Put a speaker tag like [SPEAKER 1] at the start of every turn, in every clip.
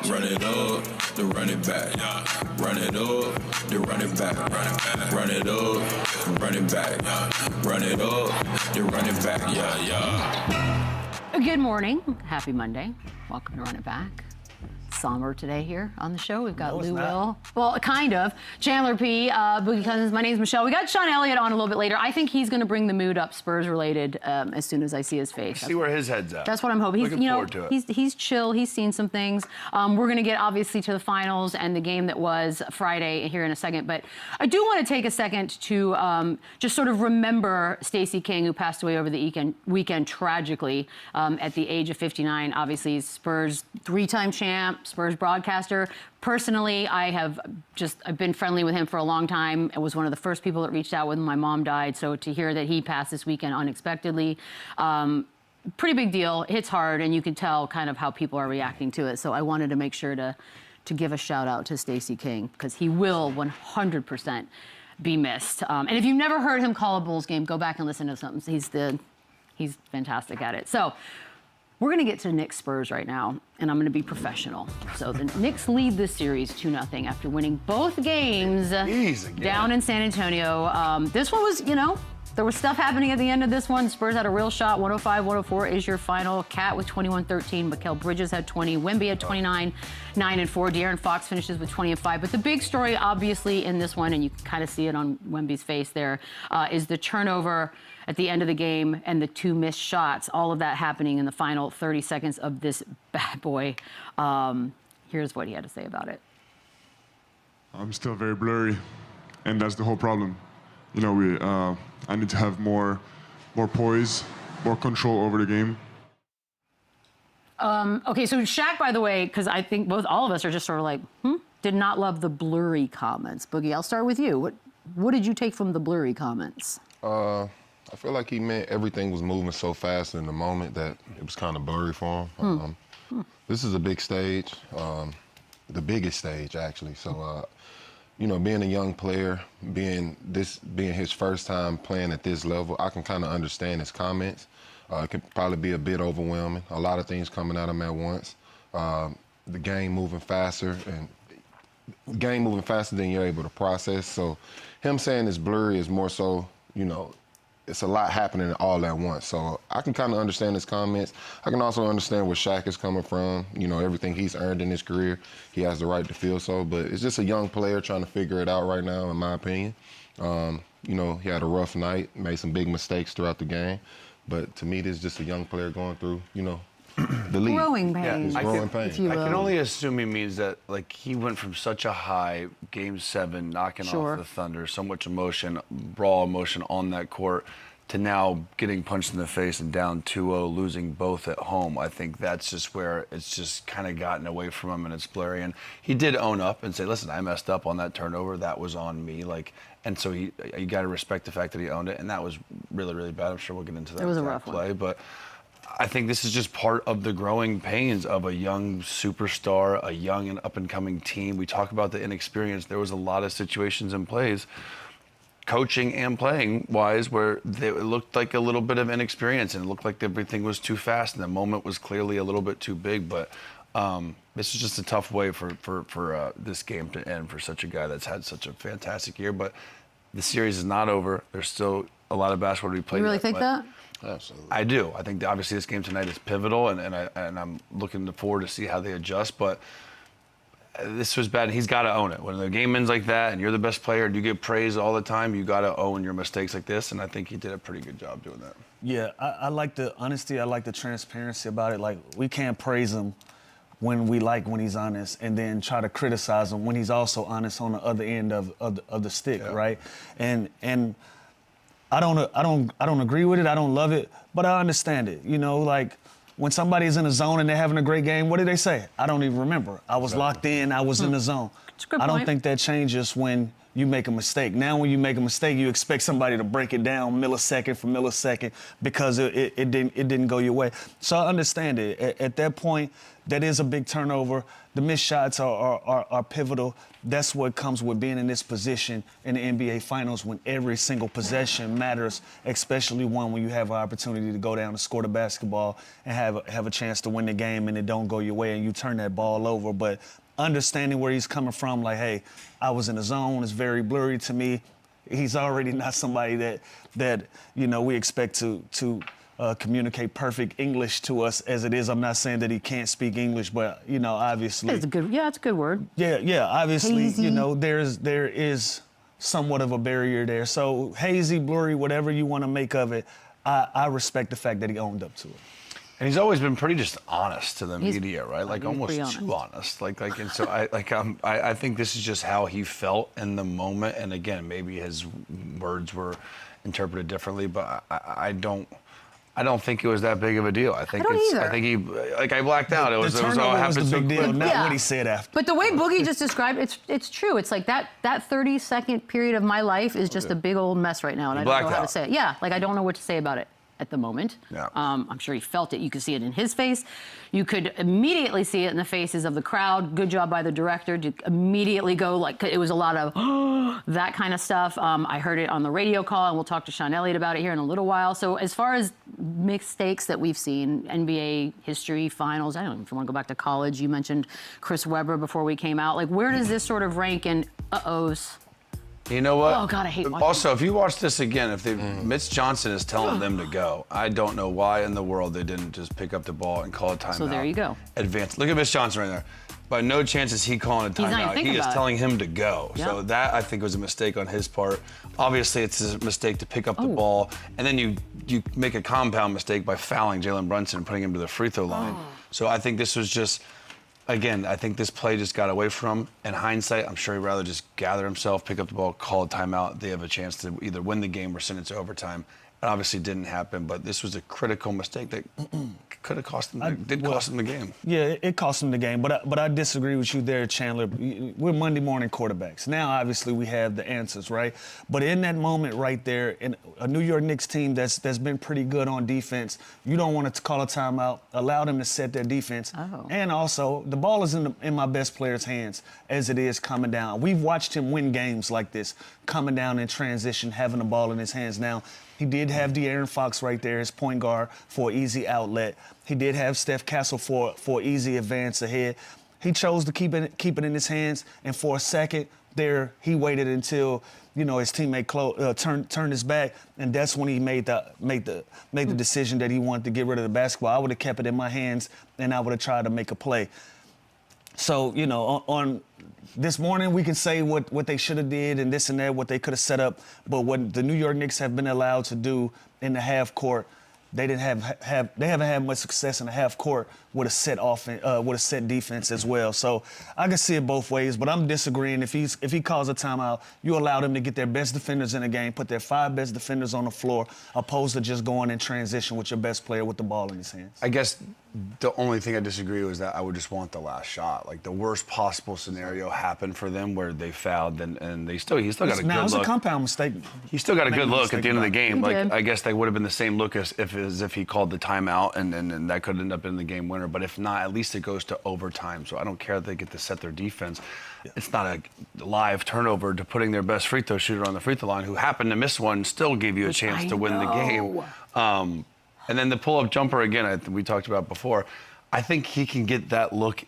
[SPEAKER 1] Run it up, then run it back. Run it up, then run it back. Run it up, run it back. Run it up, then run it back. Yeah.
[SPEAKER 2] Good morning. Happy Monday. Welcome to Run It Back. Somber today here on the show. We've got Lou Will. Well, kind of. Chandler P, Boogie Cousins. My name's Michelle. We got Sean Elliott on a little bit later. I think he's going to bring the mood up Spurs-related as soon as I see his face.
[SPEAKER 3] See where his head's at.
[SPEAKER 2] That's what I'm hoping.
[SPEAKER 3] Looking forward to it.
[SPEAKER 2] He's chill. He's seen some things. We're going to get, obviously, to the finals and the game that was Friday here in a second. But I do want to take a second to just sort of remember Stacey King, who passed away over the weekend tragically at the age of 59. Obviously, Spurs three-time champ, Spurs broadcaster. Personally, I've been friendly with him for a long time. It was one of the first people that reached out when my mom died. So to hear that he passed this weekend unexpectedly, pretty big deal. It hits hard, and you can tell kind of how people are reacting to it. So I wanted to make sure to give a shout out to Stacey King, because he will 100% be missed. And if you've never heard him call a Bulls game, go back and listen to something. He's fantastic at it. So we're going to get to Knicks Spurs right now, and I'm going to be professional. So the Knicks lead this series 2-0 after winning both games down in San Antonio. This one was, there was stuff happening at the end of this one. Spurs had a real shot. 105-104 is your final. Cat with 21-13. Mikal Bridges had 20. Wemby had 29, 9 and 4. De'Aaron Fox finishes with 20 and 5. But the big story, obviously, in this one, and you can kind of see it on Wemby's face there, is the turnover at the end of the game and the two missed shots. All of that happening in the final 30 seconds of this bad boy. Here's what he had to say about it.
[SPEAKER 4] I'm still very blurry, and that's the whole problem. I need to have more poise, more control over the game.
[SPEAKER 2] Okay, so Shaq, by the way, because I think all of us are just sort of like, did not love the blurry comments. Boogie, I'll start with you. What did you take from the blurry comments?
[SPEAKER 5] I feel like he meant everything was moving so fast in the moment that it was kind of blurry for him. This is a big stage, the biggest stage, actually. So, being a young player, being his first time playing at this level, I can kind of understand his comments. It could probably be a bit overwhelming. A lot of things coming at him at once. The game moving faster than you're able to process. So him saying it's blurry is more so, it's a lot happening all at once. So I can kind of understand his comments. I can also understand where Shaq is coming from. Everything he's earned in his career, he has the right to feel so. But it's just a young player trying to figure it out right now, in my opinion. He had a rough night, made some big mistakes throughout the game. But to me, this is just a young player going through, the league.
[SPEAKER 2] Growing pains.
[SPEAKER 5] Yeah, growing pains.
[SPEAKER 3] I can only assume he means that, he went from such a high, Game 7, knocking off the Thunder, so much emotion, raw emotion on that court, to now getting punched in the face and down 2-0, losing both at home. I think that's just where it's just kind of gotten away from him, and it's blurry. And he did own up and say, listen, I messed up on that turnover. That was on me. And so you got to respect the fact that he owned it, and that was really, really bad. I'm sure we'll get into that.
[SPEAKER 2] It was a rough
[SPEAKER 3] play,
[SPEAKER 2] one.
[SPEAKER 3] But I think this is just part of the growing pains of a young superstar, a young and up-and-coming team. We talk about the inexperience. There was a lot of situations and plays, coaching and playing-wise, where it looked like a little bit of inexperience, and it looked like everything was too fast, and the moment was clearly a little bit too big. But this is just a tough way for this game to end for such a guy that's had such a fantastic year. But the series is not over. There's still a lot of basketball to be played.
[SPEAKER 2] You really think that?
[SPEAKER 5] Absolutely.
[SPEAKER 3] I do. I think obviously this game tonight is pivotal, and I'm looking forward to see how they adjust. But this was bad, and he's got to own it. When the game ends like that, and you're the best player, and you get praise all the time, you got to own your mistakes like this. And I think he did a pretty good job doing that.
[SPEAKER 6] Yeah, I like the honesty. I like the transparency about it. Like, we can't praise him when he's honest, and then try to criticize him when he's also honest on the other end of the stick, right? And I don't agree with it. I don't love it, but I understand it. When somebody's in a zone and they're having a great game, what do they say? I don't even remember. I was locked in. I was in the zone.
[SPEAKER 2] That's a good
[SPEAKER 6] I don't
[SPEAKER 2] point.
[SPEAKER 6] think that changes when you make a mistake. Now, when you make a mistake, you expect somebody to break it down millisecond for millisecond because it didn't go your way. So I understand it. At that point, that is a big turnover. The missed shots are pivotal. That's what comes with being in this position in the NBA Finals when every single possession matters, especially one when you have an opportunity to go down and score the basketball and have a chance to win the game and it don't go your way and you turn that ball over. But understanding where he's coming from, like, hey, I was in the zone, it's very blurry to me. He's already not somebody that we expect to communicate perfect English to us as it is. I'm not saying that he can't speak English, but obviously
[SPEAKER 2] It's a good word.
[SPEAKER 6] Yeah. Obviously,
[SPEAKER 2] Hazy.
[SPEAKER 6] there is somewhat of a barrier there. So hazy, blurry, whatever you want to make of it, I respect the fact that he owned up to it.
[SPEAKER 3] And he's always been pretty just honest to the
[SPEAKER 2] He's-
[SPEAKER 3] media, right? Like
[SPEAKER 2] he's
[SPEAKER 3] almost
[SPEAKER 2] pretty
[SPEAKER 3] too honest. And so I think this is just how he felt in the moment. And again, maybe his words were interpreted differently, but I don't think it was that big of a deal. I think
[SPEAKER 2] either.
[SPEAKER 3] I think I blacked out. It was all
[SPEAKER 6] turnover was
[SPEAKER 3] happened
[SPEAKER 6] the
[SPEAKER 3] so
[SPEAKER 6] big deal,
[SPEAKER 3] quick.
[SPEAKER 6] not
[SPEAKER 2] Yeah.
[SPEAKER 6] what he said after.
[SPEAKER 2] But the way Boogie just described it's true. It's like that 30-second period of my life is just a big old mess right now, and I don't know
[SPEAKER 3] blacked
[SPEAKER 2] how to
[SPEAKER 3] out.
[SPEAKER 2] say it. Yeah, like I don't know what to say about it at the moment.
[SPEAKER 3] Yeah.
[SPEAKER 2] I'm sure he felt it. You could see it in his face. You could immediately see it in the faces of the crowd. Good job by the director to immediately go, like, it was a lot of that kind of stuff. I heard it on the radio call, and we'll talk to Sean Elliott about it here in a little while. So as far as mistakes that we've seen, NBA history, finals, I don't know if you want to go back to college. You mentioned Chris Webber before we came out. Like, where does this sort of rank in uh-ohs?
[SPEAKER 3] You know what?
[SPEAKER 2] Oh, God, I hate watching
[SPEAKER 3] Also, if you watch this again, if Mitch Johnson is telling them to go, I don't know why in the world they didn't just pick up the ball and call a timeout.
[SPEAKER 2] So there you go.
[SPEAKER 3] Advance. Look at Mitch Johnson right there. By no chance is he calling a
[SPEAKER 2] He's not even
[SPEAKER 3] timeout.
[SPEAKER 2] thinking
[SPEAKER 3] He is
[SPEAKER 2] about it.
[SPEAKER 3] telling him to go.
[SPEAKER 2] Yeah.
[SPEAKER 3] So that, I think, was a mistake on his part. Obviously, it's a mistake to pick up the ball, and then you make a compound mistake by fouling Jalen Brunson and putting him to the free throw line. So I think this was just, again, I think this play just got away from him. In hindsight, I'm sure he'd rather just gather himself, pick up the ball, call a timeout. They have a chance to either win the game or send it to overtime. It obviously didn't happen, but this was a critical mistake that could have cost them. Cost them the game.
[SPEAKER 6] Yeah, it cost him the game, but I disagree with you there, Chandler. We're Monday morning quarterbacks. Now, obviously, we have the answers, right? But in that moment right there, in a New York Knicks team that's been pretty good on defense, you don't want to call a timeout, allow them to set their defense.
[SPEAKER 2] Oh.
[SPEAKER 6] And also, the ball is in my best player's hands as it is coming down. We've watched him win games like this, coming down in transition, having the ball in his hands. Now, he did have De'Aaron Fox right there, his point guard, for an easy outlet. He did have Steph Castle for an easy advance ahead. He chose to keep it in his hands, and for a second there, he waited until his teammate turned his back, and that's when he made the decision that he wanted to get rid of the basketball. I would have kept it in my hands, and I would have tried to make a play. So, on this morning, we can say what they should have did and this and that, what they could have set up. But what the New York Knicks have been allowed to do in the half court, they haven't had much success in the half court with a set offense, with a set defense as well. So I can see it both ways, but I'm disagreeing. If he calls a timeout, you allow them to get their best defenders in the game, put their 5 best defenders on the floor, opposed to just going in transition with your best player with the ball in his hands.
[SPEAKER 3] I guess the only thing I disagree with is that I would just want the last shot. Like the worst possible scenario happened for them where they fouled and he still got a good look.
[SPEAKER 6] Now, it's a compound mistake.
[SPEAKER 3] He still got a
[SPEAKER 6] Make
[SPEAKER 3] good
[SPEAKER 6] no
[SPEAKER 3] look at the end of the
[SPEAKER 6] mistake
[SPEAKER 3] game.
[SPEAKER 2] about it. He
[SPEAKER 3] Like
[SPEAKER 2] did.
[SPEAKER 3] I guess they would have been the same look as if he called the timeout and that could end up in the game winner. But if not, at least it goes to overtime. So I don't care that they get to set their defense. Yeah. It's not a live turnover to putting their best free throw shooter on the free throw line who happened to miss one, still gave you a chance to win the game. And then the pull-up jumper again, we talked about before. I think he can get that look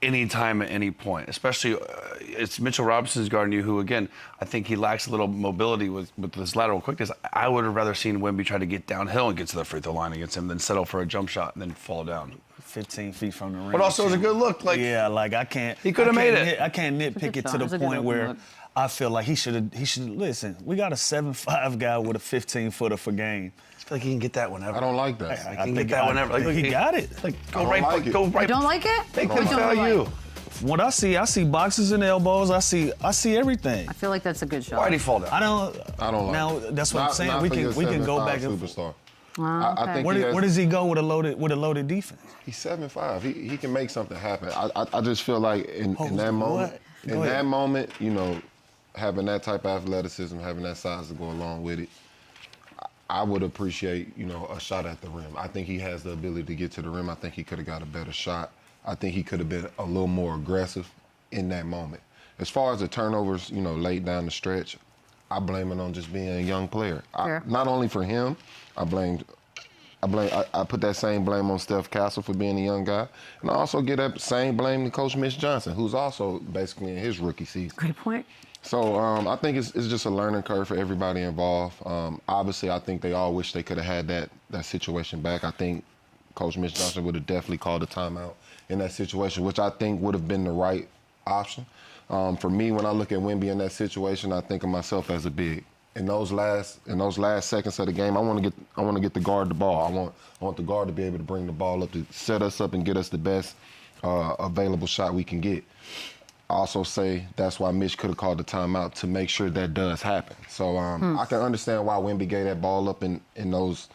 [SPEAKER 3] anytime at any point, especially it's Mitchell Robinson's guarding you, who, again, I think he lacks a little mobility with his lateral quickness. I would have rather seen Wemby try to get downhill and get to the free throw line against him than settle for a jump shot and then fall down.
[SPEAKER 6] 15 feet from the rim.
[SPEAKER 3] But also it was a good look. Like,
[SPEAKER 6] yeah, like I can't.
[SPEAKER 3] He could have made it.
[SPEAKER 6] I can't nitpick it to
[SPEAKER 2] It was
[SPEAKER 6] the
[SPEAKER 2] a good
[SPEAKER 6] point
[SPEAKER 2] open
[SPEAKER 6] where
[SPEAKER 2] look.
[SPEAKER 6] I feel like he should listen. We got a 7'5" guy with a 15-footer for game.
[SPEAKER 3] I feel like he can get that whenever.
[SPEAKER 5] I don't like that.
[SPEAKER 3] I can get that whenever.
[SPEAKER 6] I think he got it.
[SPEAKER 3] Like,
[SPEAKER 5] I don't like it.
[SPEAKER 3] go right.
[SPEAKER 2] You don't like it?
[SPEAKER 3] They
[SPEAKER 2] What
[SPEAKER 3] could
[SPEAKER 2] don't
[SPEAKER 3] foul
[SPEAKER 2] like?
[SPEAKER 3] you.
[SPEAKER 6] What I see boxes and elbows. I see everything.
[SPEAKER 2] I feel like that's a good shot.
[SPEAKER 3] Why'd he fall down?
[SPEAKER 6] I don't
[SPEAKER 5] like
[SPEAKER 6] now.
[SPEAKER 5] it.
[SPEAKER 6] That's what I'm saying.
[SPEAKER 5] Not
[SPEAKER 6] We
[SPEAKER 5] for your
[SPEAKER 6] can go
[SPEAKER 5] 7'5"
[SPEAKER 6] back and
[SPEAKER 5] superstar.
[SPEAKER 2] Oh,
[SPEAKER 5] I think
[SPEAKER 6] where does he go with a loaded defense?
[SPEAKER 5] he's 7'5". He can make something happen. I just feel like in that moment,
[SPEAKER 6] Go
[SPEAKER 5] in
[SPEAKER 6] ahead.
[SPEAKER 5] that moment, having that type of athleticism, having that size to go along with it, I would appreciate, a shot at the rim. I think he has the ability to get to the rim. I think he could have got a better shot. I think he could have been a little more aggressive in that moment. As far as the turnovers, you know, late down the stretch, I blame it on just being a young player. Not only for him, I put that same blame on Steph Castle for being a young guy, and I also get that same blame to Coach Mitch Johnson, who's also basically in his rookie season.
[SPEAKER 2] Great point.
[SPEAKER 5] So I think it's just a learning curve for everybody involved. Obviously, I think they all wish they could have had that situation back. I think Coach Mitch Johnson would have definitely called a timeout in that situation, which I think would have been the right option. For me, when I look at Wemby in that situation, I think of myself as a big. In those last seconds of the game, I want to get the guard the ball. I want the guard to be able to bring the ball up to set us up and get us the best available shot we can get. I also say that's why Mitch could have called the timeout to make sure that does happen. So I can understand why Wemby gave that ball up in those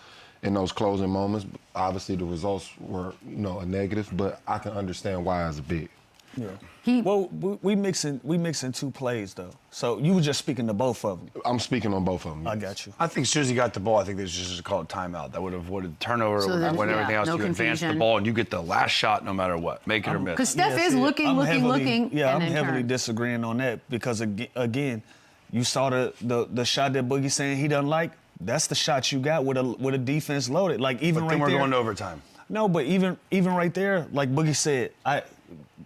[SPEAKER 5] closing moments. Obviously, the results were a negative, but I can understand why as a big.
[SPEAKER 6] Yeah. Well, we mixing two plays though. So you were just speaking to both of them.
[SPEAKER 5] I'm speaking on both of them.
[SPEAKER 6] I got you.
[SPEAKER 3] I think as soon as he got the ball, I think they should just call it timeout. That would have avoided the turnover,
[SPEAKER 2] So
[SPEAKER 3] would have
[SPEAKER 2] then,
[SPEAKER 3] avoided everything else.
[SPEAKER 2] no
[SPEAKER 3] You advance the
[SPEAKER 2] confusion.
[SPEAKER 3] ball and you get the last shot no matter what. Make it or miss.
[SPEAKER 2] Because Steph is looking.
[SPEAKER 6] Yeah, I'm
[SPEAKER 2] and then
[SPEAKER 6] heavily
[SPEAKER 2] turn.
[SPEAKER 6] disagreeing on that because again, you saw the shot that Boogie saying he doesn't like. That's the shot you got with a defense loaded. Like even
[SPEAKER 3] But
[SPEAKER 6] right
[SPEAKER 3] then we're
[SPEAKER 6] there.
[SPEAKER 3] going to overtime.
[SPEAKER 6] No, but even right there, like Boogie said,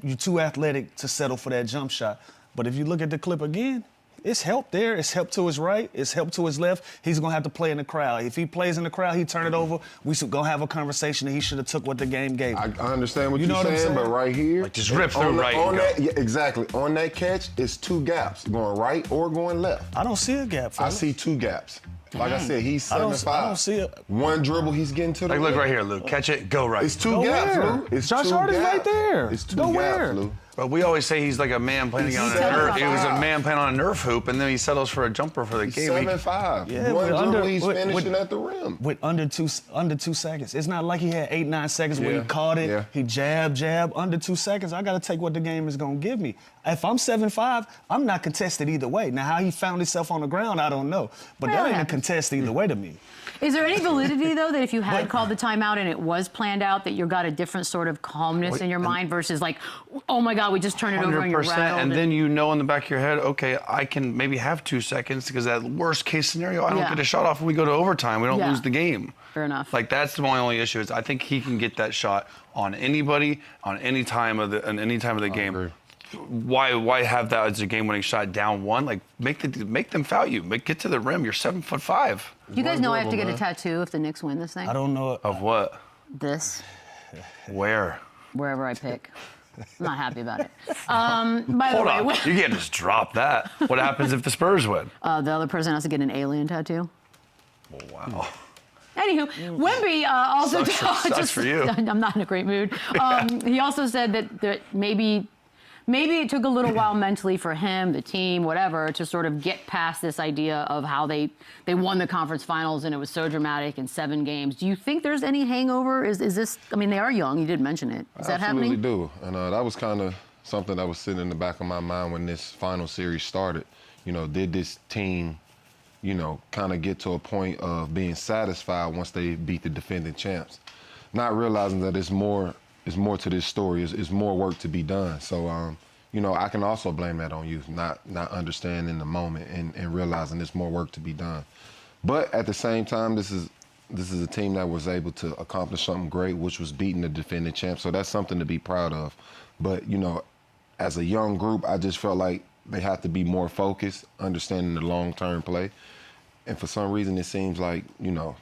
[SPEAKER 6] you're too athletic to settle for that jump shot. But if you look at the clip again, it's help there. It's help to his right. It's help to his left. He's going to have to play in the crowd. If he plays in the crowd, he turn it over. We should go have a conversation that he should have took what the game gave him.
[SPEAKER 5] I understand what
[SPEAKER 6] You know
[SPEAKER 5] you're
[SPEAKER 6] what I'm
[SPEAKER 5] saying, but
[SPEAKER 6] saying?
[SPEAKER 5] right here,
[SPEAKER 3] Like, just rip through right and go.
[SPEAKER 5] Yeah, exactly. On that catch, it's two gaps, going right or going left.
[SPEAKER 6] I don't see a gap,
[SPEAKER 5] I
[SPEAKER 6] fellas.
[SPEAKER 5] see two gaps. Like I said, he's
[SPEAKER 6] I don't
[SPEAKER 5] 7'5".
[SPEAKER 6] see it.
[SPEAKER 5] One dribble, he's getting to the
[SPEAKER 3] Like, look
[SPEAKER 5] rim.
[SPEAKER 3] right here, Lou. Catch it, go right.
[SPEAKER 5] It's two
[SPEAKER 6] Go
[SPEAKER 5] gaps,
[SPEAKER 6] where?
[SPEAKER 5] Lou. It's
[SPEAKER 6] Josh
[SPEAKER 5] two
[SPEAKER 6] Hart is
[SPEAKER 5] gaps.
[SPEAKER 6] right there.
[SPEAKER 5] It's two
[SPEAKER 6] Go
[SPEAKER 5] gaps,
[SPEAKER 6] where?
[SPEAKER 5] Lou.
[SPEAKER 3] But we always say he's like a man playing on a
[SPEAKER 5] He's
[SPEAKER 3] Nerf. He was a
[SPEAKER 5] 7'5".
[SPEAKER 3] man playing on a Nerf hoop, and then he settles for a jumper for the
[SPEAKER 5] He's
[SPEAKER 3] game.
[SPEAKER 5] 7'5".
[SPEAKER 6] Yeah,
[SPEAKER 5] One
[SPEAKER 6] with
[SPEAKER 5] dribble,
[SPEAKER 6] under-
[SPEAKER 5] he's
[SPEAKER 6] with-
[SPEAKER 5] finishing
[SPEAKER 6] with-
[SPEAKER 5] at the rim.
[SPEAKER 6] With under 2 seconds. It's not like he had 8-9 seconds where
[SPEAKER 5] Yeah.
[SPEAKER 6] he caught it,
[SPEAKER 5] Yeah.
[SPEAKER 6] he jab, under 2 seconds. I got to take what the game is going to give me. If I'm 7'5", I'm not contested either way. Now, how he found himself on the ground, I don't know. But
[SPEAKER 2] Well,
[SPEAKER 6] that ain't a
[SPEAKER 2] happens.
[SPEAKER 6] contest either way to me.
[SPEAKER 2] Is there any validity, though, that if you had called the timeout and it was planned out, that you got a different sort of calmness in your mind versus like, oh my God, we just turned it over and you're
[SPEAKER 3] 100%.
[SPEAKER 2] rattled?
[SPEAKER 3] And then you know in the back of your head, okay, I can maybe have 2 seconds because that worst case scenario, I don't
[SPEAKER 2] Yeah.
[SPEAKER 3] get a shot off when we go to overtime. We don't
[SPEAKER 2] Yeah.
[SPEAKER 3] lose the game.
[SPEAKER 2] Fair enough.
[SPEAKER 3] Like that's my only issue is I think he can get that shot on anybody on any time of the game.
[SPEAKER 5] agree.
[SPEAKER 3] Why have that as a game-winning shot down one? Like make them foul you. Get to the rim. You're 7'5".
[SPEAKER 2] you guys
[SPEAKER 5] one
[SPEAKER 2] know I have to
[SPEAKER 5] dribble,
[SPEAKER 2] get a tattoo if the Knicks win this thing?
[SPEAKER 6] I don't know.
[SPEAKER 3] Of what?
[SPEAKER 2] This,
[SPEAKER 3] Where?
[SPEAKER 2] wherever I pick. I'm not happy about it. By the
[SPEAKER 3] Hold
[SPEAKER 2] way,
[SPEAKER 3] on. You can't just drop that. What happens if the Spurs win?
[SPEAKER 2] the other person has to get an alien tattoo.
[SPEAKER 3] Wow.
[SPEAKER 2] Anywho, Wemby also
[SPEAKER 3] Sucks for you.
[SPEAKER 2] I'm not in a great mood. He also said that maybe it took a little while mentally for him, the team, whatever, to sort of get past this idea of how they won the conference finals and it was so dramatic in 7 games. Do you think there's any hangover? Is this? I mean, they are young. You did mention it. Is that happening?
[SPEAKER 5] Absolutely do. And that was kind of something that was sitting in the back of my mind when this final series started. Did this team, kind of get to a point of being satisfied once they beat the defending champs, not realizing that it's more to this story. It's more work to be done. So, I can also blame that on youth, not understanding the moment and realizing there's more work to be done. But at the same time, this is a team that was able to accomplish something great, which was beating the defending champs. So that's something to be proud of. But, as a young group, I just felt like they have to be more focused, understanding the long-term play. And for some reason, it seems like,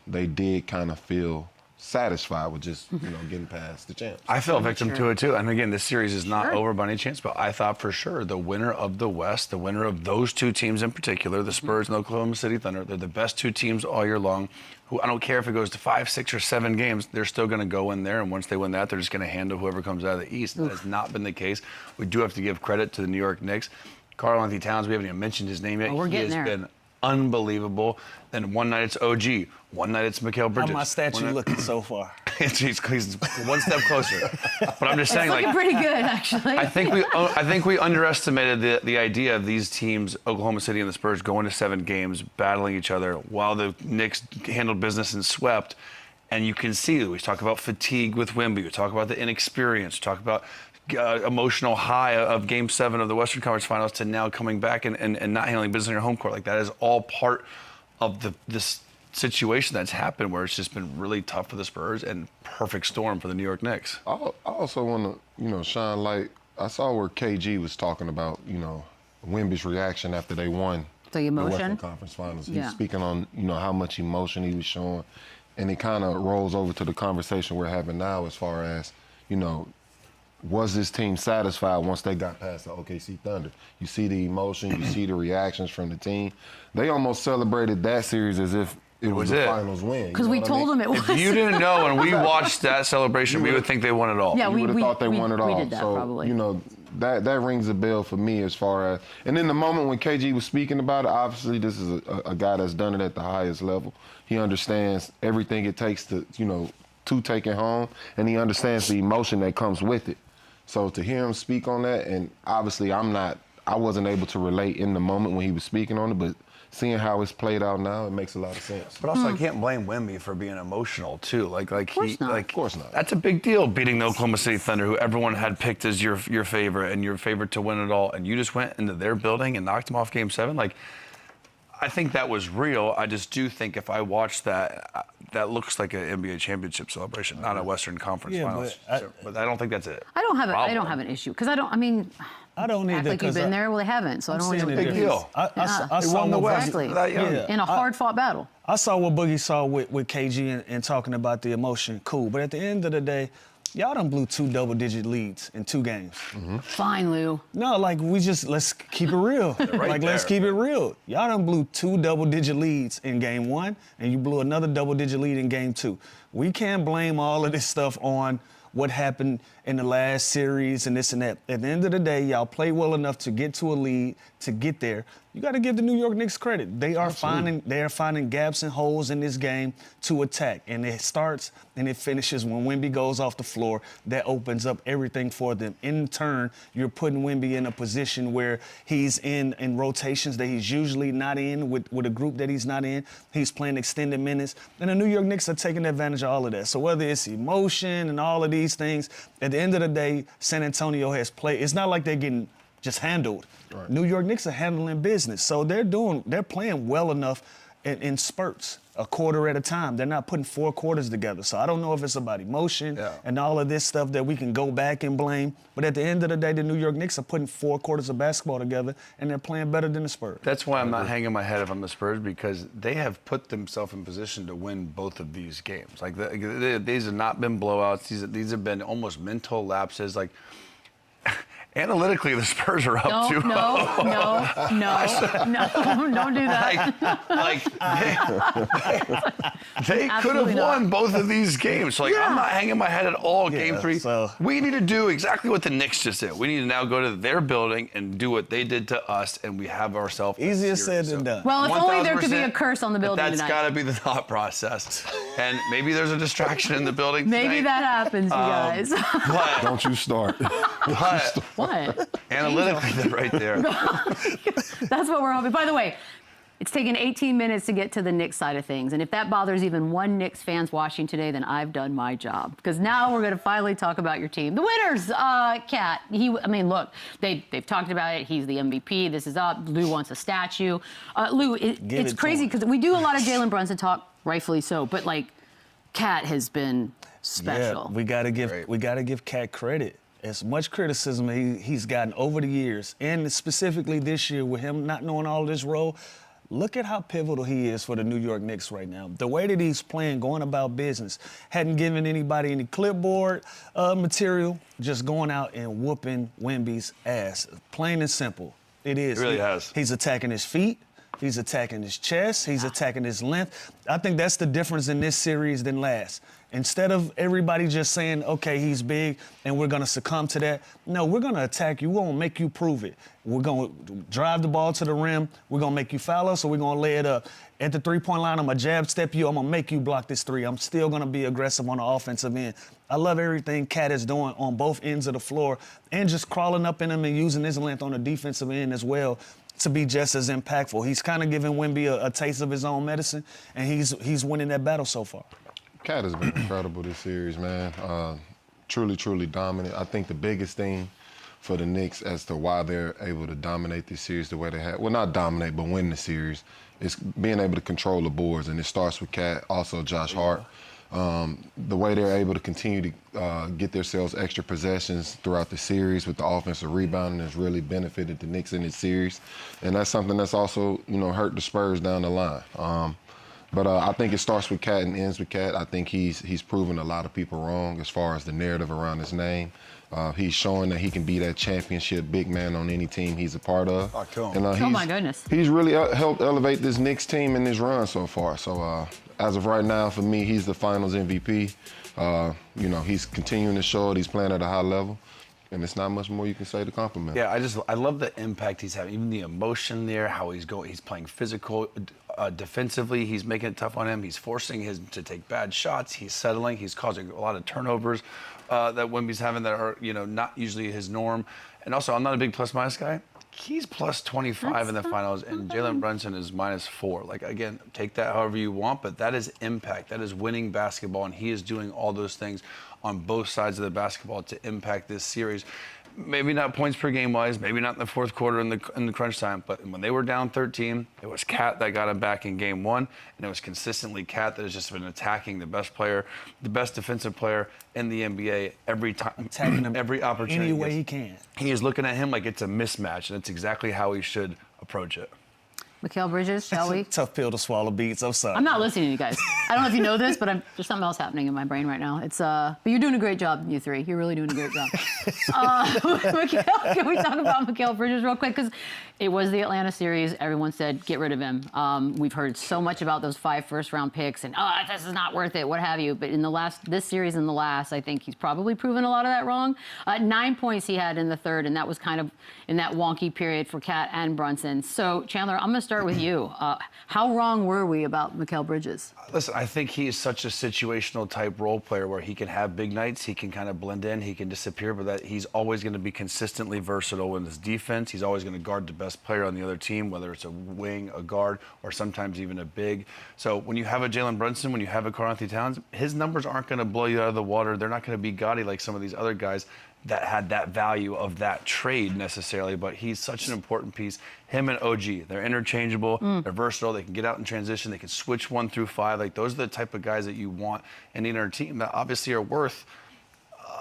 [SPEAKER 5] they did kind of feel satisfied with just, getting past the champs.
[SPEAKER 3] I fell victim to it too. And again, this series is not
[SPEAKER 2] Sure.
[SPEAKER 3] over by any chance, but I thought for sure the winner of the West, the winner of those 2 teams in particular, the Spurs and the Oklahoma City Thunder, they're the best 2 teams all year long. Who I don't care if it goes to 5, 6, or 7 games, they're still going to go in there. And once they win that, they're just going to handle whoever comes out of the East. That has not been the case. We do have to give credit to the New York Knicks. Karl-Anthony Towns, we haven't even mentioned his name yet.
[SPEAKER 2] Oh, we're getting
[SPEAKER 3] he has
[SPEAKER 2] there.
[SPEAKER 3] been unbelievable. Then one night it's OG, one night it's Mikal Bridges.
[SPEAKER 6] How my statue looking so far?
[SPEAKER 3] he's one step closer. But I'm just saying,
[SPEAKER 2] Looking
[SPEAKER 3] like,
[SPEAKER 2] pretty good, actually.
[SPEAKER 3] I think we underestimated the idea of these teams, Oklahoma City and the Spurs, going to 7 games, battling each other, while the Knicks handled business and swept. And you can see, we talk about fatigue with Wemby, we talk about the inexperience, we talk about emotional high of Game 7 of the Western Conference Finals to now coming back and not handling business on your home court. Like, that is all part of this situation that's happened where it's just been really tough for the Spurs and perfect storm for the New York Knicks.
[SPEAKER 5] I also want to, shine light. I saw where KG was talking about, Wemby's reaction after they won
[SPEAKER 2] the
[SPEAKER 5] the
[SPEAKER 2] emotion.
[SPEAKER 5] Western Conference Finals.
[SPEAKER 2] Yeah.
[SPEAKER 5] He's speaking on, how much emotion he was showing. And it kind of rolls over to the conversation we're having now as far as, was this team satisfied once they got past the OKC Thunder? You see the emotion, you see the reactions from the team. They almost celebrated that series as if it was a finals win.
[SPEAKER 2] Because we told them it was.
[SPEAKER 3] If you didn't know and we watched that celebration, we would think they won it all.
[SPEAKER 2] Yeah,
[SPEAKER 5] we would have thought they won it all.
[SPEAKER 2] We did that,
[SPEAKER 5] so,
[SPEAKER 2] probably.
[SPEAKER 5] That rings a bell for me as far as, and in the moment when KG was speaking about it, obviously this is a guy that's done it at the highest level. He understands everything it takes to take it home, and he understands the emotion that comes with it. So to hear him speak on that, and obviously I wasn't able to relate in the moment when he was speaking on it, but seeing how it's played out now, it makes a lot of sense.
[SPEAKER 3] But also, I can't blame Wemby for being emotional too. Of course
[SPEAKER 5] not.
[SPEAKER 3] That's a big deal, beating the Oklahoma City Thunder, who everyone had picked as your favorite and your favorite to win it all, and you just went into their building and knocked them off Game 7. I think that was real. I just do think if I watched that, that looks like an NBA championship celebration, not a Western Conference Finals. But I don't think that's it.
[SPEAKER 2] I don't have an issue because I don't
[SPEAKER 6] either.
[SPEAKER 2] Like you've been there. Well, they haven't. So I don't really.
[SPEAKER 3] Big deal.
[SPEAKER 6] I saw
[SPEAKER 3] won the West
[SPEAKER 2] exactly.
[SPEAKER 3] that young.
[SPEAKER 6] Yeah.
[SPEAKER 2] In a hard-fought battle.
[SPEAKER 6] I saw what Boogie saw with KG and talking about the emotion. Cool. But at the end of the day, y'all done blew 2 double-digit leads in 2 games.
[SPEAKER 2] Mm-hmm. Fine, Lou.
[SPEAKER 6] No, let's keep it real. Let's keep it real. Y'all done blew 2 double-digit leads in Game 1, and you blew another double-digit lead in Game 2. We can't blame all of this stuff on what happened in the last series and this and that. At the end of the day, y'all play well enough to get to a lead, to get there. You got to give the New York Knicks credit. They are finding gaps and holes in this game to attack. And it starts and it finishes when Wemby goes off the floor. That opens up everything for them. In turn, you're putting Wemby in a position where he's in rotations that he's usually not in with a group that he's not in. He's playing extended minutes. And the New York Knicks are taking advantage of all of that. So whether it's emotion and all of these things, at the end of the day, San Antonio has played. It's not like they're getting just handled. Right. New York Knicks are handling business. So they're playing well enough in spurts, a quarter at a time. They're not putting 4 quarters together. So I don't know if it's about emotion and all of this stuff that we can go back and blame. But at the end of the day, the New York Knicks are putting 4 quarters of basketball together, and they're playing better than the Spurs.
[SPEAKER 3] That's why I'm not hanging my head if I'm the Spurs, because they have put themselves in position to win both of these games. These have not been blowouts. These have been almost mental lapses. Analytically, the Spurs are up 2-0.
[SPEAKER 2] No, don't do that.
[SPEAKER 3] They could have won both of these games. I'm not hanging my head at all. Game 3.
[SPEAKER 6] So.
[SPEAKER 3] We need to do exactly what the Knicks just did. We need to now go to their building and do what they did to us, and we have ourselves.
[SPEAKER 6] Easier said than done.
[SPEAKER 2] Well, if only there could be a curse on the building
[SPEAKER 3] That's
[SPEAKER 2] tonight.
[SPEAKER 3] got to be the thought process. And maybe there's a distraction in the building
[SPEAKER 2] Maybe
[SPEAKER 3] tonight.
[SPEAKER 2] that happens, you guys.
[SPEAKER 3] But,
[SPEAKER 5] Don't you start.
[SPEAKER 2] What?
[SPEAKER 3] Analytically, they're right there.
[SPEAKER 2] That's what we're hoping. By the way, it's taken 18 minutes to get to the Knicks side of things. And if that bothers even one Knicks fans watching today, then I've done my job. Because now we're going to finally talk about your team. The winners, Kat. Look, they've talked about it. He's the MVP. This is up. Lou wants a statue. Lou, it's crazy because we do a lot of Jalen Brunson talk, rightfully so. But, Kat has been special.
[SPEAKER 6] Yeah, we got to give Kat credit. As much criticism he's gotten over the years, and specifically this year with him not knowing all this role, look at how pivotal he is for the New York Knicks right now. The way that he's playing, going about business, hadn't given anybody any clipboard material, just going out and whooping Wemby's ass. Plain and simple. It is.
[SPEAKER 3] It really has.
[SPEAKER 6] He's attacking his feet. He's attacking his chest. He's attacking his length. I think that's the difference in this series than last. Instead of everybody just saying, okay, he's big and we're going to succumb to that, no, we're going to attack you. We're going to make you prove it. We're going to drive the ball to the rim. We're going to make you foul us, or we're going to lay it up. At the three-point line, I'm going to jab step you. I'm going to make you block this three. I'm still going to be aggressive on the offensive end. I love everything Kat is doing on both ends of the floor and just crawling up in him and using his length on the defensive end as well to be just as impactful. He's kind of giving Wemby a taste of his own medicine, and he's winning that battle so far.
[SPEAKER 5] Cat has been incredible this series, man. Truly, truly dominant. I think the biggest thing for the Knicks as to why they're able to dominate this series the way they have, well, not dominate, but win the series, is being able to control the boards. And it starts with Cat, also Josh Hart. The way they're able to continue to get themselves extra possessions throughout the series with the offensive rebounding has really benefited the Knicks in this series. And that's something that's also, hurt the Spurs down the line. But I think it starts with Cat and ends with Cat. I think he's proven a lot of people wrong as far as the narrative around his name. He's showing that he can be that championship big man on any team he's a part of. And,
[SPEAKER 2] oh, my goodness.
[SPEAKER 5] He's really helped elevate this Knicks team in this run so far. So as of right now, for me, he's the finals MVP. He's continuing to show it. He's playing at a high level. And it's not much more you can say to compliment.
[SPEAKER 3] Yeah, I love the impact he's having, even the emotion there, how he's going. He's playing physical, defensively. He's making it tough on him. He's forcing him to take bad shots. He's settling. He's causing a lot of turnovers that Wemby's having that are, not usually his norm. And also, I'm not a big plus-minus guy. He's plus 25 in the finals, and Jalen Brunson is -4. Like, again, take that however you want, but that is impact. That is winning basketball, and he is doing all those things on both sides of the basketball to impact this series. Maybe not points per game wise, maybe not in the fourth quarter in the crunch time, but when they were down 13, it was Cat that got him back in game 1, and it was consistently Cat that has just been attacking the best player, the best defensive player in the NBA every time,
[SPEAKER 6] attacking him
[SPEAKER 3] every opportunity.
[SPEAKER 6] any way he can.
[SPEAKER 3] He is looking at him like it's a mismatch, and it's exactly how he should approach it.
[SPEAKER 2] Mikal Bridges, shall we?
[SPEAKER 6] Tough pill to swallow, Beats. I'm sorry.
[SPEAKER 2] I'm not listening to you guys. I don't know if you know this, but there's something else happening in my brain right now. But you're doing a great job, you three. You're really doing a great job. Mikal, can we talk about Mikal Bridges real quick? Because it was the Atlanta series. Everyone said, get rid of him. We've heard so much about those 5 first-round picks and, this is not worth it, what have you. But in this series and the last, I think he's probably proven a lot of that wrong. 9 points he had in the third, and that was kind of in that wonky period for Cat and Brunson. So, Chandler, I'm going to start with you. How wrong were we about Mikal Bridges?
[SPEAKER 3] Listen, I think he is such a situational type role player where he can have big nights, he can kind of blend in, he can disappear, but that he's always going to be consistently versatile in his defense. He's always going to guard the best player on the other team, whether it's a wing, a guard, or sometimes even a big. So when you have a Jalen Brunson, when you have a Karl-Anthony Towns, his numbers aren't going to blow you out of the water. They're not going to be gaudy like some of these other guys that had that value of that trade necessarily, but he's such an important piece. Him and OG, they're interchangeable, they're versatile, they can get out in transition, they can switch 1 through 5. Like, those are the type of guys that you want in a team that obviously are worth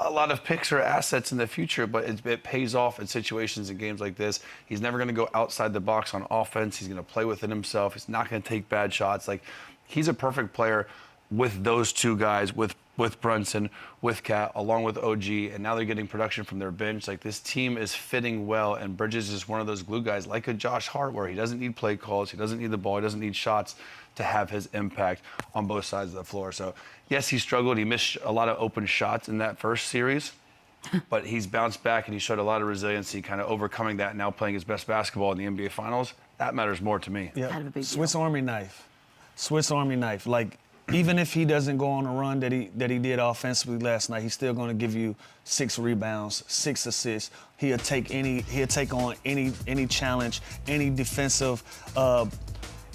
[SPEAKER 3] a lot of picks or assets in the future, but it pays off in situations in games like this. He's never going to go outside the box on offense. He's going to play within himself. He's not going to take bad shots. Like, he's a perfect player with those two guys, with Brunson, with Cat, along with OG, and now they're getting production from their bench. Like, this team is fitting well, and Bridges is one of those glue guys, like a Josh Hart, where he doesn't need play calls, he doesn't need the ball, he doesn't need shots to have his impact on both sides of the floor. So, yes, he struggled. He missed a lot of open shots in that first series, but he's bounced back, and he showed a lot of resiliency, kind of overcoming that, now playing his best basketball in the NBA Finals. That matters more to me.
[SPEAKER 6] Yeah, Swiss Army knife. Swiss Army knife. Like, even if he doesn't go on a run that he did offensively last night, he's still going to give you 6 rebounds, 6 assists. He'll take on any challenge, any defensive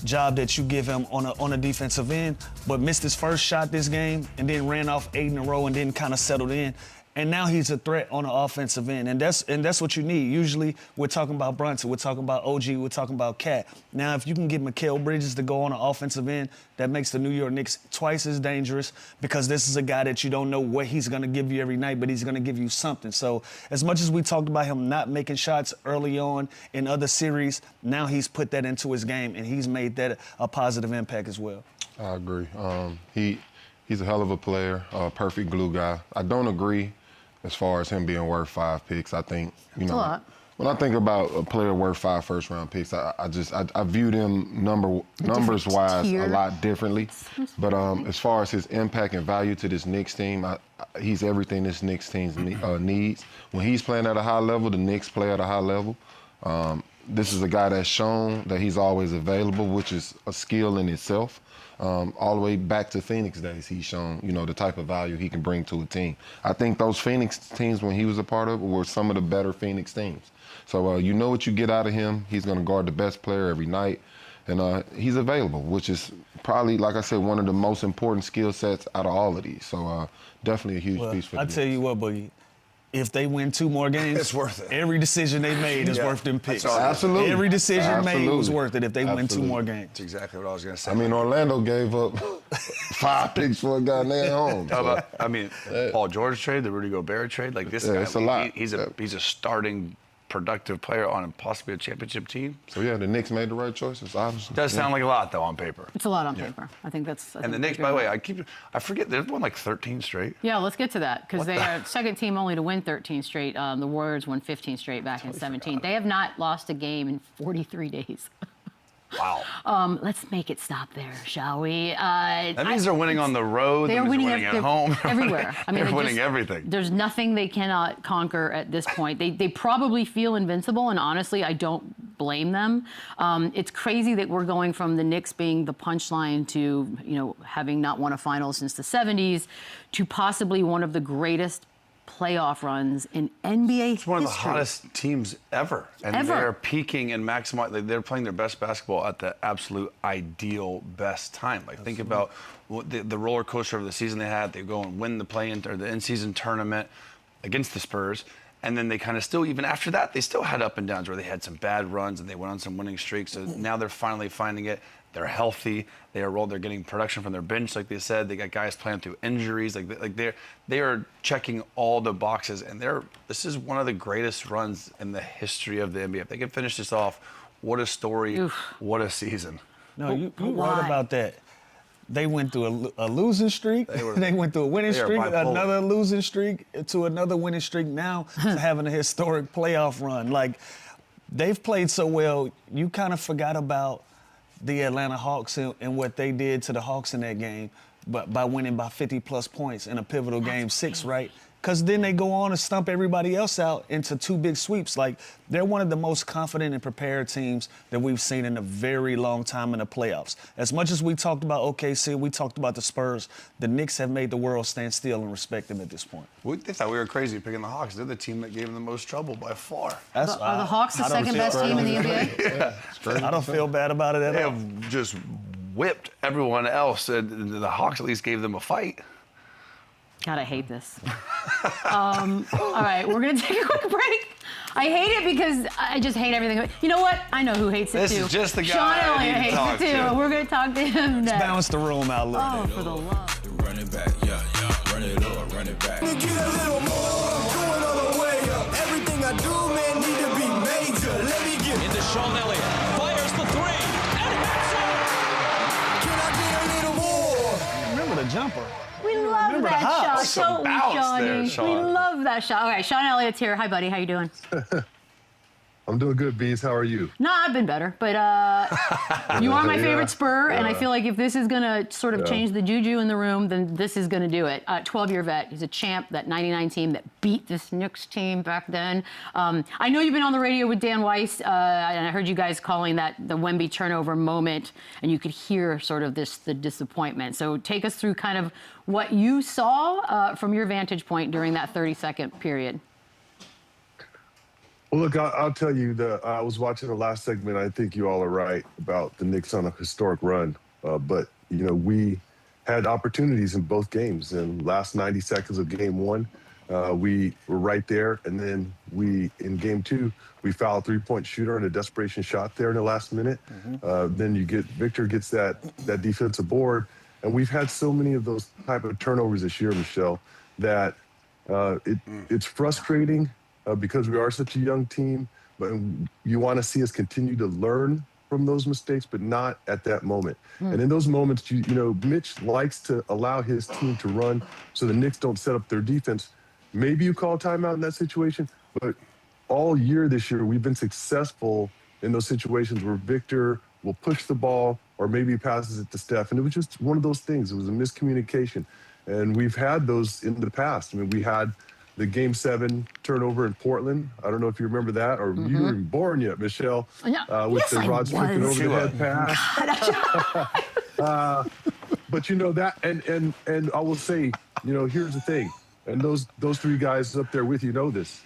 [SPEAKER 6] job that you give him on a defensive end. But missed his first shot this game and then ran off 8 in a row and then kind of settled in. And now he's a threat on the offensive end, and that's what you need. Usually, we're talking about Brunson, we're talking about OG, we're talking about Cat. Now, if you can get Mikal Bridges to go on the offensive end, that makes the New York Knicks twice as dangerous, because this is a guy that you don't know what he's going to give you every night, but he's going to give you something. So, as much as we talked about him not making shots early on in other series, now he's put that into his game, and he's made that a positive impact as well.
[SPEAKER 5] I agree. He's a hell of a player, a perfect glue guy. I don't agree as far as him being worth 5 picks. I think,
[SPEAKER 2] That's a lot.
[SPEAKER 5] When I think about a player worth 5 first-round picks, I view them numbers-wise a lot differently. But as far as his impact and value to this Knicks team, he's everything this Knicks team needs. When he's playing at a high level, the Knicks play at a high level. This is a guy that's shown that he's always available, which is a skill in itself. All the way back to Phoenix days, he's shown, the type of value he can bring to a team. I think those Phoenix teams, when he was a part of it, were some of the better Phoenix teams. So you know what you get out of him. He's going to guard the best player every night. And he's available, which is probably, like I said, one of the most important skill sets out of all of these. So definitely a huge piece for the
[SPEAKER 6] I tell you what, Boogie, if they win 2 more games,
[SPEAKER 3] it's worth it.
[SPEAKER 6] Every decision they made is worth them picks.
[SPEAKER 5] Absolutely.
[SPEAKER 6] Every decision made was worth it if they win 2 more games.
[SPEAKER 3] That's exactly what I was going to say.
[SPEAKER 5] I mean, Orlando gave up 5 picks for a guy named home.
[SPEAKER 3] So. I mean, Paul George trade, the Rudy Gobert trade, like this guy,
[SPEAKER 5] it's a lot.
[SPEAKER 3] He's a starting productive player on possibly a championship team.
[SPEAKER 5] So yeah, the Knicks made the right choices, obviously.
[SPEAKER 3] Does sound like a lot though on paper.
[SPEAKER 2] It's a lot on paper. I think that's.
[SPEAKER 3] And the Knicks, by the way, I forget they've won like 13 straight.
[SPEAKER 2] Yeah, let's get to that because they are second team only to win 13 straight. The Warriors won 15 straight back in 17. They have not lost a game in 43 days.
[SPEAKER 3] Wow.
[SPEAKER 2] Let's make it stop there, shall we?
[SPEAKER 3] That means they're winning on the road.
[SPEAKER 2] They are winning
[SPEAKER 3] at home.
[SPEAKER 2] Everywhere. I mean,
[SPEAKER 3] they're winning everything.
[SPEAKER 2] There's nothing they cannot conquer at this point. They probably feel invincible, and honestly, I don't blame them. It's crazy that we're going from the Knicks being the punchline to having not won a final since the 70s to possibly one of the greatest playoff runs in NBA
[SPEAKER 3] It's one of the
[SPEAKER 2] history.
[SPEAKER 3] hottest teams ever. And they're peaking and maximizing. They're playing their best basketball at the absolute ideal best time. Like, think about the roller coaster of the season they had. They go and win the play-in or the in-season tournament against the Spurs. And then they kind of still, even after that, they still had up and downs where they had some bad runs and they went on some winning streaks. So now they're finally finding it. They're healthy. They are rolled. They're getting production from their bench, like they said. They got guys playing through injuries. They are checking all the boxes. And this is one of the greatest runs in the history of the NBA. If they can finish this off, what a story! Oof. What a season!
[SPEAKER 6] No, you're right about that. They went through a losing streak. They went through a winning streak, another losing streak, to another winning streak, now to having a historic playoff run. Like, they've played so well, you kind of forgot about the Atlanta Hawks and what they did to the Hawks in that game, but by winning by 50-plus points in a pivotal Game 6, right? Because then they go on and stump everybody else out into 2 big sweeps. Like, they're one of the most confident and prepared teams that we've seen in a very long time in the playoffs. As much as we talked about OKC, we talked about the Spurs, the Knicks have made the world stand still and respect them at this point.
[SPEAKER 3] They thought we were crazy picking the Hawks. They're the team that gave them the most trouble by far.
[SPEAKER 2] Are the Hawks the second best team in the NBA?
[SPEAKER 6] I don't feel bad about it at all.
[SPEAKER 3] They have just whipped everyone else, and the Hawks at least gave them a fight.
[SPEAKER 2] God, I hate this. All right, we're going to take a quick break. I hate it because I just hate everything. You know what? I know who hates it, too.
[SPEAKER 3] This is just the guy
[SPEAKER 2] Sean Elliott hates it, too. We're going to talk to him next.
[SPEAKER 6] Balance the room out a little bit.
[SPEAKER 2] Oh, for the love.
[SPEAKER 1] Run it back, yeah. Run it up, run it back.
[SPEAKER 7] Get a little more, going all the way up. Everything I do, man, need to be major. Let me get
[SPEAKER 8] into Sean Elliott. Fires the 3 and hits it!
[SPEAKER 7] Can I get a little more?
[SPEAKER 6] Remember the jumper.
[SPEAKER 2] We love that shot,
[SPEAKER 3] Some
[SPEAKER 2] don't we,
[SPEAKER 3] bounce
[SPEAKER 2] Johnny?
[SPEAKER 3] there, Sean.
[SPEAKER 2] We love that shot. All right, Sean Elliott's here. Hi, buddy. How you doing?
[SPEAKER 9] I'm doing good, Bees. How are you?
[SPEAKER 2] No, I've been better, but you are my favorite Spur, and I feel like if this is going to sort of change the juju in the room, then this is going to do it. 12-year vet. He's a champ, that 99 team that beat this Knicks team back then. I know you've been on the radio with Dan Weiss, and I heard you guys calling that the Wemby turnover moment, and you could hear sort of the disappointment. So take us through kind of what you saw from your vantage point during that 30-second period.
[SPEAKER 9] Well, look, I'll tell you, I was watching the last segment. I think you all are right about the Knicks on a historic run. But, we had opportunities in both games. In last 90 seconds of Game 1, we were right there. And then in Game 2, we fouled a three-point shooter on a desperation shot there in the last minute. Then Victor gets that defensive board. And we've had so many of those type of turnovers this year, Michelle, that it's frustrating. Because we are such a young team, but you want to see us continue to learn from those mistakes, but not at that moment. And in those moments, Mitch likes to allow his team to run so the Knicks don't set up their defense. Maybe you call timeout in that situation, but all year this year, we've been successful in those situations where Victor will push the ball or maybe he passes it to Steph. And it was just one of those things. It was a miscommunication. And we've had those in the past. I mean, we had the Game 7 turnover in Portland. I don't know if you remember that, or you weren't even born yet, Michelle, with the Rod Strickland over the head pass. But that, and I will say, here's the thing, and those 3 guys up there with you know this.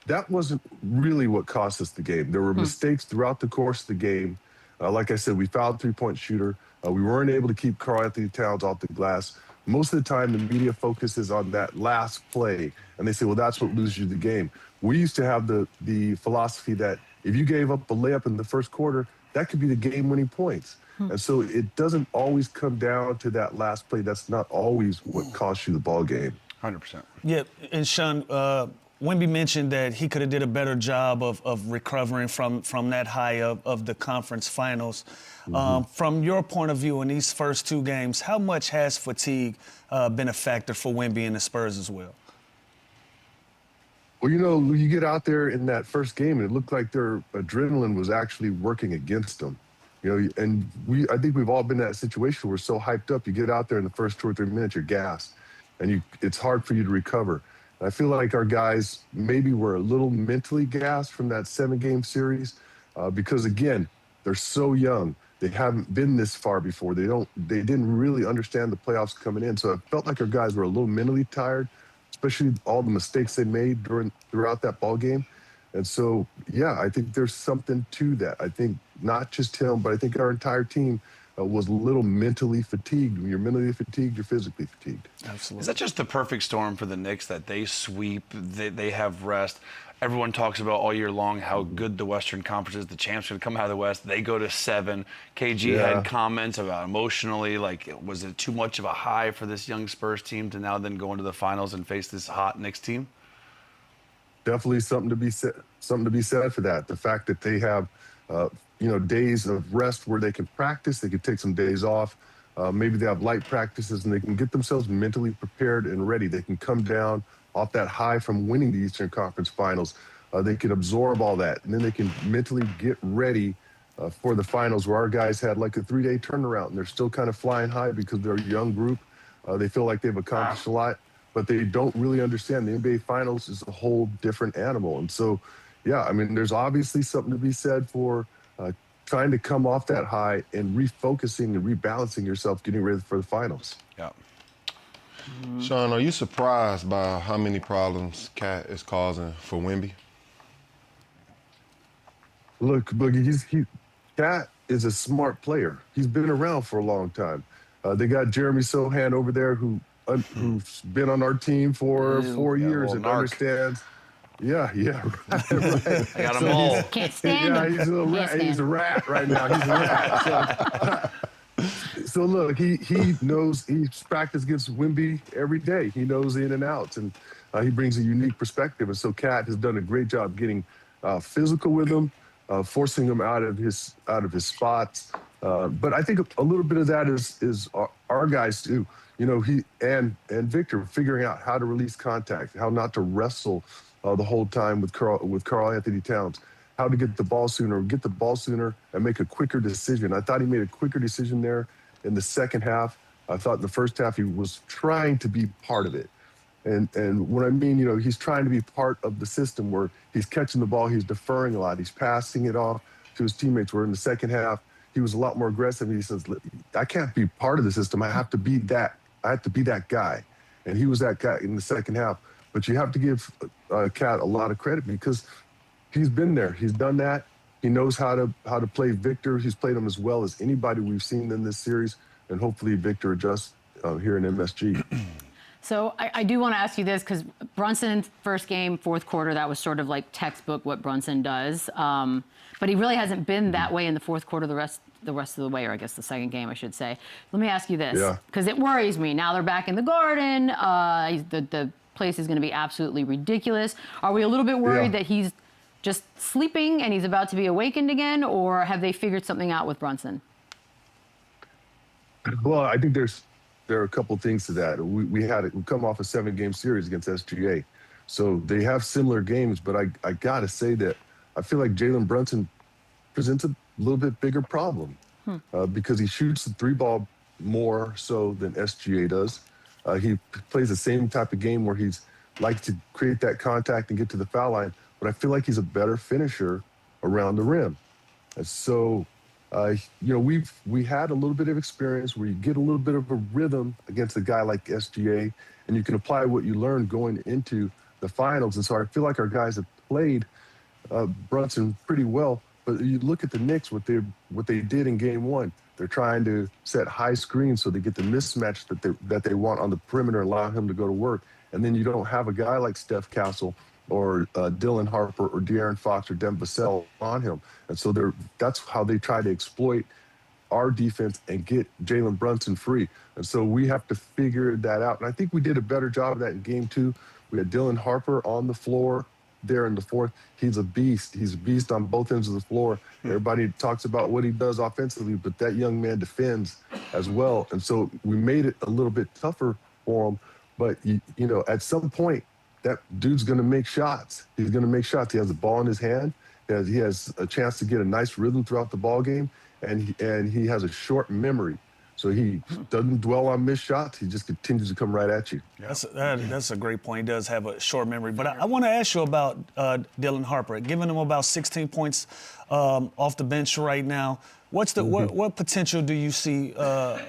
[SPEAKER 9] That wasn't really what cost us the game. There were mistakes throughout the course of the game. Like I said, we fouled three-point shooter. We weren't able to keep Karl Anthony Towns off the glass. Most of the time, the media focuses on that last play, and they say, well, that's what loses you the game. We used to have the philosophy that if you gave up a layup in the first quarter, that could be the game-winning points. And so it doesn't always come down to that last play. That's not always what costs you the ball game.
[SPEAKER 3] 100%.
[SPEAKER 6] Yeah, and Sean, Wemby mentioned that he could have did a better job of recovering from that high of the conference finals. From your point of view in these first two games, how much has fatigue been a factor for Wemby and the Spurs as well?
[SPEAKER 9] Well, you know, you get out there in that first game, and it looked like their adrenaline was actually working against them. You know, and I think we've all been in that situation. We're so hyped up. You get out there in the first 2 or 3 minutes, you're gassed, and it's hard for you to recover. And I feel like our guys maybe were a little mentally gassed from that 7-game series because, again, they're so young. They haven't been this far before. They didn't really understand the playoffs coming in. So it felt like our guys were a little mentally tired, especially all the mistakes they made throughout that ball game. And so, yeah, I think there's something to that. I think not just him, but I think our entire team was a little mentally fatigued. When you're mentally fatigued, you're physically fatigued.
[SPEAKER 6] Absolutely.
[SPEAKER 3] Is that just the perfect storm for the Knicks, that they sweep, they have rest? Everyone talks about all year long how good the Western Conference is. The champs going to come out of the West. They go to 7. KG had comments about emotionally, like, was it too much of a high for this young Spurs team to now then go into the finals and face this hot Knicks team?
[SPEAKER 9] Definitely something to be said. Something to be said for that. The fact that they have, days of rest where they can practice, they can take some days off. Maybe they have light practices, and they can get themselves mentally prepared and ready. They can come down off that high from winning the Eastern Conference Finals. They can absorb all that, and then they can mentally get ready for the finals, where our guys had like a 3-day turnaround, and they're still kind of flying high because they're a young group. They feel like they've accomplished a lot, but they don't really understand the NBA Finals is a whole different animal. And so, yeah, I mean, there's obviously something to be said for trying to come off that high and refocusing and rebalancing yourself, getting ready for the finals.
[SPEAKER 3] Yeah.
[SPEAKER 5] Sean, are you surprised by how many problems Cat is causing for Wemby?
[SPEAKER 9] Look, Boogie, Cat is a smart player. He's been around for a long time. They got Jeremy Sohan over there who's been on our team for 4 years and understands. Yeah, right.
[SPEAKER 3] I got them all.
[SPEAKER 2] Can't stand him.
[SPEAKER 9] He's a little rat. He's a rat right now. He's a rat. So look, he knows, he's practiced against Wemby every day. He knows the in and outs, and he brings a unique perspective. And so Cat has done a great job getting physical with him, forcing him out of his spots. But I think a little bit of that is our guys too. You know, he and Victor figuring out how to release contact, how not to wrestle the whole time with Karl Anthony Towns, how to get the ball sooner and make a quicker decision. I thought he made a quicker decision there in the second half. I thought in the first half he was trying to be part of it. And what I mean, you know, he's trying to be part of the system where he's catching the ball, he's deferring a lot, he's passing it off to his teammates, where in the second half he was a lot more aggressive. He says, I can't be part of the system. I have to be that guy. And he was that guy in the second half. But you have to give Cat a lot of credit because he's been there. He's done that. He knows how to play Victor. He's played him as well as anybody we've seen in this series. And hopefully Victor adjusts here in MSG.
[SPEAKER 2] So I do want to ask you this, because Brunson, first game, fourth quarter, that was sort of like textbook what Brunson does. But he really hasn't been that way in the fourth quarter the rest of the way, or I guess the second game, I should say. Let me ask you this, because it worries me. Now they're back in the Garden. The place is going to be absolutely ridiculous. Are we a little bit worried that he's just sleeping and he's about to be awakened again, or have they figured something out with Brunson?
[SPEAKER 9] Well, I think there are a couple things to that. We come off a 7-game series against SGA. So they have similar games, but I got to say that I feel like Jalen Brunson presents a little bit bigger problem because he shoots the 3-ball more so than SGA does. He plays the same type of game where he's likes to create that contact and get to the foul line, but I feel like he's a better finisher around the rim. And so, we had a little bit of experience where you get a little bit of a rhythm against a guy like SGA, and you can apply what you learned going into the finals. And so I feel like our guys have played Brunson pretty well, But you look at the Knicks, what they did in Game 1. They're trying to set high screens so they get the mismatch that they want on the perimeter, allow him to go to work. And then you don't have a guy like Steph Castle or Dylan Harper or De'Aaron Fox or Devin Vassell on him. And so that's how they try to exploit our defense and get Jalen Brunson free. And so we have to figure that out. And I think we did a better job of that in Game 2. We had Dylan Harper on the floor there in the fourth. He's a beast. He's a beast on both ends of the floor. Everybody talks about what he does offensively, but that young man defends as well. And so we made it a little bit tougher for him. But, you know, at some point, that dude's going to make shots. He's going to make shots. He has the ball in his hand. He has a chance to get a nice rhythm throughout the ball game, and he has a short memory. So he doesn't dwell on missed shots. He just continues to come right at you.
[SPEAKER 6] That's a great point. He does have a short memory. But I want to ask you about Dylan Harper. Giving him about 16 points off the bench right now. What's the what potential do you see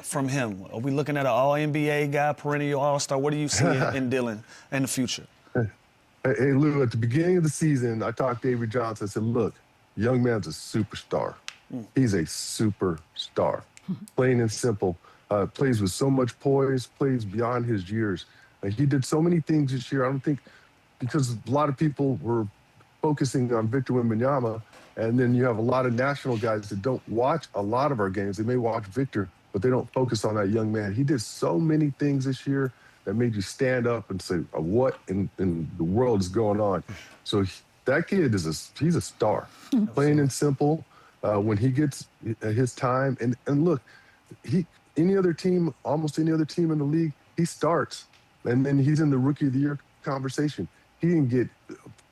[SPEAKER 6] from him? Are we looking at an All-NBA guy, perennial All-Star? What do you see in Dylan in the future?
[SPEAKER 9] Hey, Lou, at the beginning of the season, I talked to Avery Johnson. I said, look, young man's a superstar. He's a superstar. Plain and simple. Plays with so much poise, plays beyond his years. He did so many things this year. I don't think, because a lot of people were focusing on Victor Wembanyama, and then you have a lot of national guys that don't watch a lot of our games. They may watch Victor, but they don't focus on that young man. He did so many things this year that made you stand up and say, what in the world is going on? So that kid he's a star. Plain and simple. When he gets his time, and look, almost any other team in the league, he starts, and then he's in the Rookie of the Year conversation. He didn't get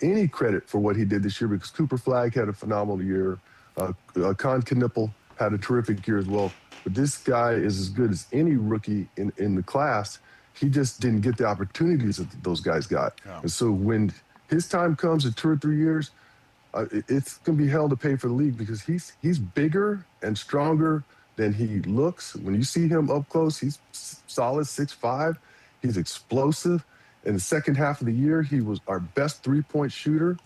[SPEAKER 9] any credit for what he did this year because Cooper Flagg had a phenomenal year. Con Knipple had a terrific year as well. But this guy is as good as any rookie in the class. He just didn't get the opportunities that those guys got. Yeah. And so when his time comes in 2 or 3 years, it's going to be hell to pay for the league because he's bigger and stronger than he looks. When you see him up close, he's solid 6'5". He's explosive. In the second half of the year, he was our best three-point shooter.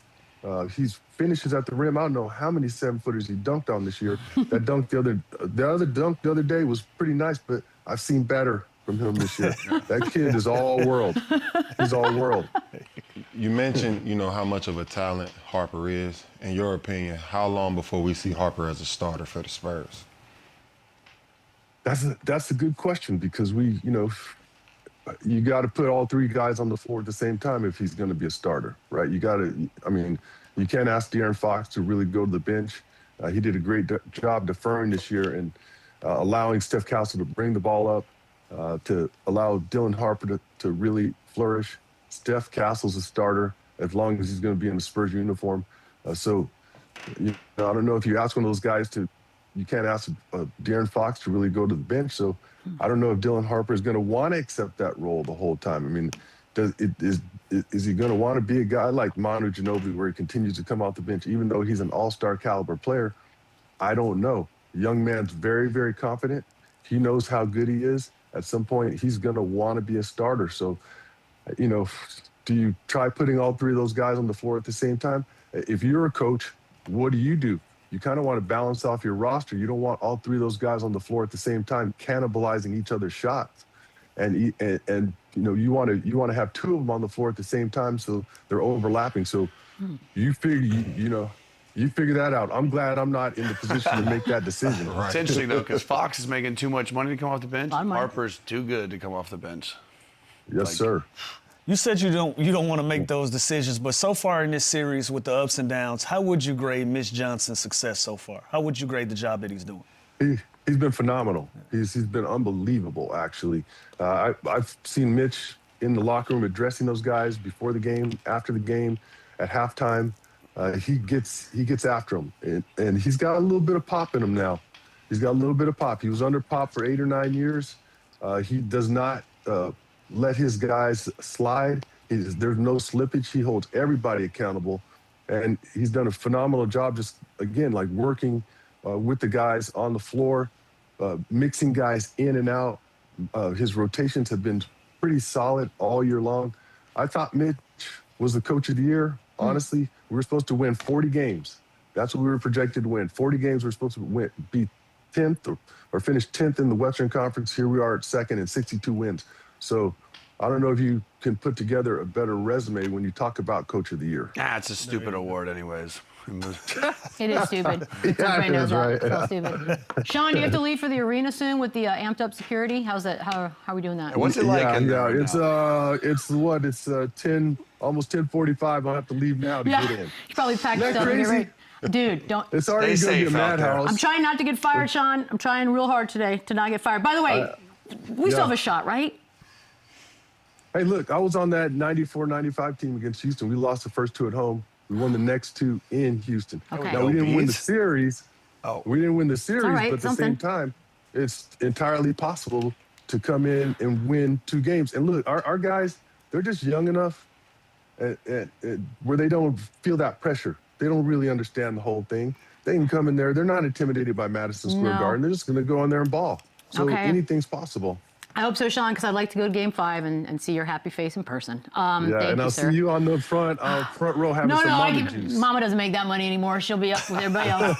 [SPEAKER 9] He finishes at the rim. I don't know how many 7-footers he dunked on this year. That dunk the other dunk the other day was pretty nice, but I've seen better from him this year. That kid is all world. He's all world.
[SPEAKER 5] You mentioned, how much of a talent Harper is. In your opinion, how long before we see Harper as a starter for the Spurs?
[SPEAKER 9] That's a good question because you got to put all three guys on the floor at the same time if he's going to be a starter, right? You can't ask De'Aaron Fox to really go to the bench. He did a great job deferring this year and allowing Steph Castle to bring the ball up to allow Dylan Harper to really flourish. Steph Castle's a starter as long as he's going to be in the Spurs uniform. I don't know if you ask one of those guys you can't ask De'Aaron Fox to really go to the bench. So I don't know if Dylan Harper is going to want to accept that role the whole time. I mean, is he going to want to be a guy like Manu Ginobili where he continues to come off the bench, even though he's an all-star caliber player? I don't know. The young man's very, very confident. He knows how good he is. At some point, he's going to want to be a starter. So, do you try putting all three of those guys on the floor at the same time? If you're a coach, what do? You kind of want to balance off your roster. You don't want all three of those guys on the floor at the same time, cannibalizing each other's shots. And you want to have two of them on the floor at the same time, so they're overlapping. So you figure that out. I'm glad I'm not in the position to make that decision.
[SPEAKER 3] Right. It's interesting though, because Fox is making too much money to come off the bench. Harper's too good to come off the bench.
[SPEAKER 9] Yes, sir.
[SPEAKER 6] You said you don't want to make those decisions, but so far in this series with the ups and downs, how would you grade Mitch Johnson's success so far? How would you grade the job that he's doing?
[SPEAKER 9] He's been phenomenal. He's been unbelievable, actually. I've seen Mitch in the locker room addressing those guys before the game, after the game, at halftime. He gets after them, and he's got a little bit of pop in him now. He's got a little bit of pop. He was under pop for 8 or 9 years. He does not let his guys slide. There's no slippage. He holds everybody accountable, and he's done a phenomenal job just, again, like working with the guys on the floor, mixing guys in and out. His rotations have been pretty solid all year long. I thought Mitch was the coach of the year. Honestly, we were supposed to win 40 games. That's what we were projected to win. 40 games we're supposed to be 10th or finish 10th in the Western Conference. Here we are at second and 62 wins. So I don't know if you can put together a better resume when you talk about Coach of the Year.
[SPEAKER 3] It's a stupid award anyways.
[SPEAKER 2] It is stupid. Everybody knows that. It's all stupid. Sean, do you have to leave for the arena soon with the amped up security? How's that? How are we doing that?
[SPEAKER 3] What's it like?
[SPEAKER 9] It's 10, almost 10:45. I'll have to leave now to get in.
[SPEAKER 2] You probably packed
[SPEAKER 9] Isn't that
[SPEAKER 2] stuff and get
[SPEAKER 9] crazy?
[SPEAKER 2] ready. Dude, don't.
[SPEAKER 9] It's already going to be a madhouse.
[SPEAKER 2] I'm trying not to get fired, Sean. I'm trying real hard today to not get fired. By the way, we still have a shot, right?
[SPEAKER 9] Hey, look, I was on that 94-95 team against Houston. We lost the first 2 at home. We won the next 2 in Houston.
[SPEAKER 2] Okay.
[SPEAKER 9] Now, we didn't win the series. We didn't win the series,
[SPEAKER 2] right,
[SPEAKER 9] but at the same time, it's entirely possible to come in and win 2 games. And look, our guys, they're just young enough where they don't feel that pressure. They don't really understand the whole thing. They can come in there. They're not intimidated by Madison Square Garden. They're just going to go in there and ball. So anything's possible.
[SPEAKER 2] I hope so, Sean, because I'd like to go to Game 5 and see your happy face in person. Thank
[SPEAKER 9] and
[SPEAKER 2] you,
[SPEAKER 9] I'll
[SPEAKER 2] sir.
[SPEAKER 9] see you on the front row having some mama juice.
[SPEAKER 2] Mama doesn't make that money anymore. She'll be up with everybody else.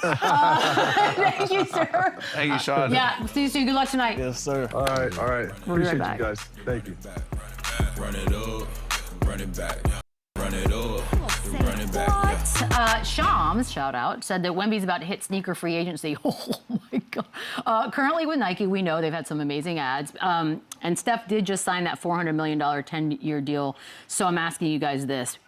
[SPEAKER 2] Thank you, sir.
[SPEAKER 3] Thank you, Sean.
[SPEAKER 2] Yeah, see you soon. Good luck tonight.
[SPEAKER 6] Yes, sir.
[SPEAKER 9] All right.
[SPEAKER 2] We'll be right
[SPEAKER 9] Appreciate
[SPEAKER 2] back.
[SPEAKER 9] you guys. Thank you.
[SPEAKER 1] Run it up, run it back. Run it up, run it back.
[SPEAKER 2] Shams, shout out, said that Wemby's about to hit sneaker free agency. Oh my God. Currently with Nike, we know they've had some amazing ads. And Steph did just sign that $400 million 10-year deal. So I'm asking you guys this.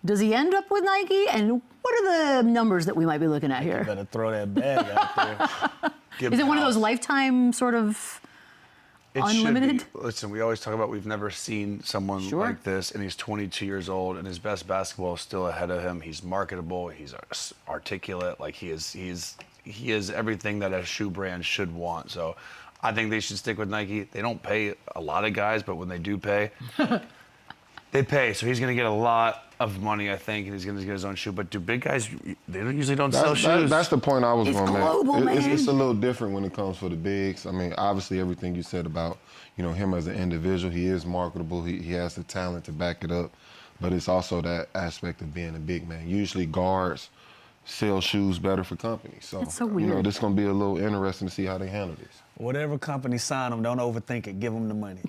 [SPEAKER 2] Does he end up with Nike? And what are the numbers that we might be looking at here?
[SPEAKER 6] You better throw that bag out there.
[SPEAKER 2] Is it one of those lifetime sort of unlimited?
[SPEAKER 3] Listen, we always talk about we've never seen someone like this, and he's 22 years old, and his best basketball is still ahead of him. He's marketable. He's articulate. Like he is everything that a shoe brand should want. So I think they should stick with Nike. They don't pay a lot of guys, but when they do pay, they pay. So he's going to get a lot of money, I think, and he's going to get his own shoe. But do big guys, they usually don't sell shoes.
[SPEAKER 5] That's the point I was going to make.
[SPEAKER 2] Man.
[SPEAKER 5] It's a little different when it comes for the bigs. I mean, obviously everything you said about, him as an individual, he is marketable. He has the talent to back it up. But it's also that aspect of being a big man. Usually guards sell shoes better for companies. So,
[SPEAKER 2] that's so weird.
[SPEAKER 5] This is going to be a little interesting to see how they handle this.
[SPEAKER 6] Whatever company sign them, don't overthink it. Give them the money.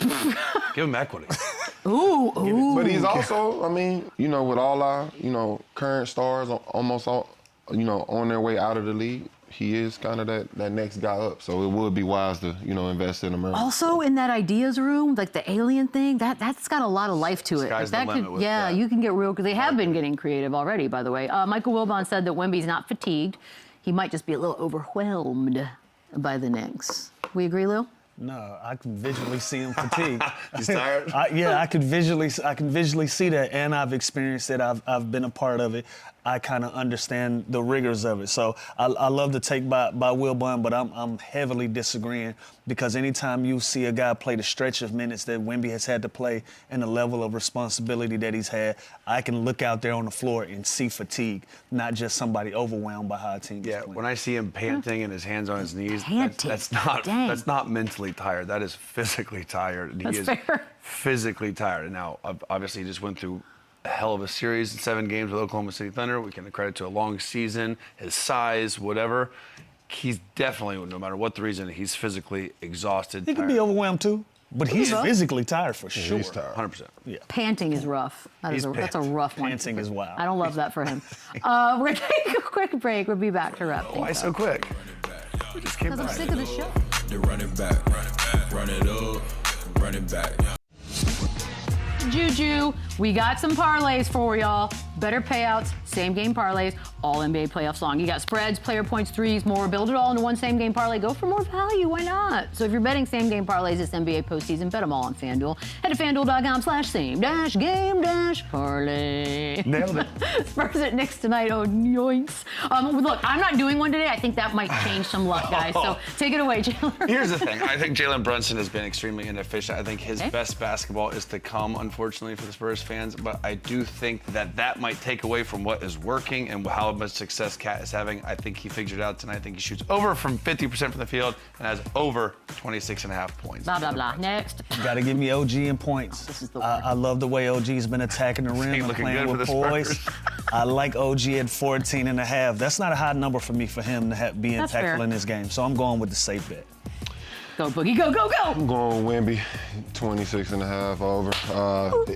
[SPEAKER 3] Give him equity.
[SPEAKER 2] Ooh.
[SPEAKER 5] But he's also, with all our, current stars almost all, on their way out of the league, he is kind of that next guy up. So it would be wise to, invest in America.
[SPEAKER 2] Also in that ideas room, like the alien thing, that's got a lot of life to it.
[SPEAKER 3] Sky's
[SPEAKER 2] Like
[SPEAKER 3] the
[SPEAKER 2] that
[SPEAKER 3] limit with that.
[SPEAKER 2] you can get real, because they have been getting creative already, by the way. Michael Wilbon said that Wemby's not fatigued. He might just be a little overwhelmed by the Knicks. We agree, Lou?
[SPEAKER 6] No, I can visually see him fatigued.
[SPEAKER 3] He's tired?
[SPEAKER 6] I can visually see that, and I've experienced it. I've been a part of it. I kind of understand the rigors of it. So I love the take by Will Bunn, but I'm heavily disagreeing, because anytime you see a guy play the stretch of minutes that Wemby has had to play and the level of responsibility that he's had, I can look out there on the floor and see fatigue, not just somebody overwhelmed by how a team is playing.
[SPEAKER 3] When I see him panting and his hands on his knees, that's not mentally tired. That is physically tired. And
[SPEAKER 2] That's
[SPEAKER 3] he is
[SPEAKER 2] fair.
[SPEAKER 3] physically tired. And now, obviously, he just went through a hell of a series in 7 games with Oklahoma City Thunder. We can credit to a long season, his size, whatever. He's definitely, no matter what the reason, he's physically exhausted.
[SPEAKER 6] He can be overwhelmed too, but he's physically tired for sure.
[SPEAKER 5] He's tired.
[SPEAKER 3] 100%.
[SPEAKER 6] Yeah.
[SPEAKER 2] Panting is rough. That's a rough one.
[SPEAKER 6] Panting is wild.
[SPEAKER 2] I don't love that for him. We're going to take a quick break. We'll be back to wrap things
[SPEAKER 3] Why
[SPEAKER 2] up.
[SPEAKER 3] so quick? We just came
[SPEAKER 2] Because I'm
[SPEAKER 3] back.
[SPEAKER 2] sick of the show.
[SPEAKER 1] They run it back, run it up, run it back.
[SPEAKER 2] Juju, we got some parlays for y'all. Better payouts, same game parlays, all NBA playoffs long. You got spreads, player points, threes, more. Build it all into one same game parlay. Go for more value. Why not? So if you're betting same game parlays this NBA postseason, bet them all on FanDuel. Head to FanDuel.com/same-game-parlay.
[SPEAKER 3] Nailed it.
[SPEAKER 2] Spurs at Knicks tonight. Oh, yoinks. Look, I'm not doing one today. I think that might change some luck, guys. So take it away, Chandler.
[SPEAKER 3] Here's the thing. I think Jalen Brunson has been extremely inefficient. I think his best basketball is to come, unfortunately, for the Spurs fans. But I do think that might might take away from what is working and how much success Cat is having. I think he figured it out tonight. I think he shoots over from 50% from the field and has over 26.5 points.
[SPEAKER 2] Blah, blah, blah. Next.
[SPEAKER 6] You got to give me OG in points.
[SPEAKER 2] This is the
[SPEAKER 6] I love the way OG's been attacking the rim and
[SPEAKER 3] looking
[SPEAKER 6] playing
[SPEAKER 3] good
[SPEAKER 6] with
[SPEAKER 3] for the
[SPEAKER 6] poise.
[SPEAKER 3] Spurs.
[SPEAKER 6] I like OG at 14.5. That's not a high number for me for him to be
[SPEAKER 2] That's
[SPEAKER 6] impactful
[SPEAKER 2] fair.
[SPEAKER 6] in this game. So I'm going with the safe bet.
[SPEAKER 2] Go, Boogie. Go, go, go.
[SPEAKER 5] I'm going Wemby, 26.5 over.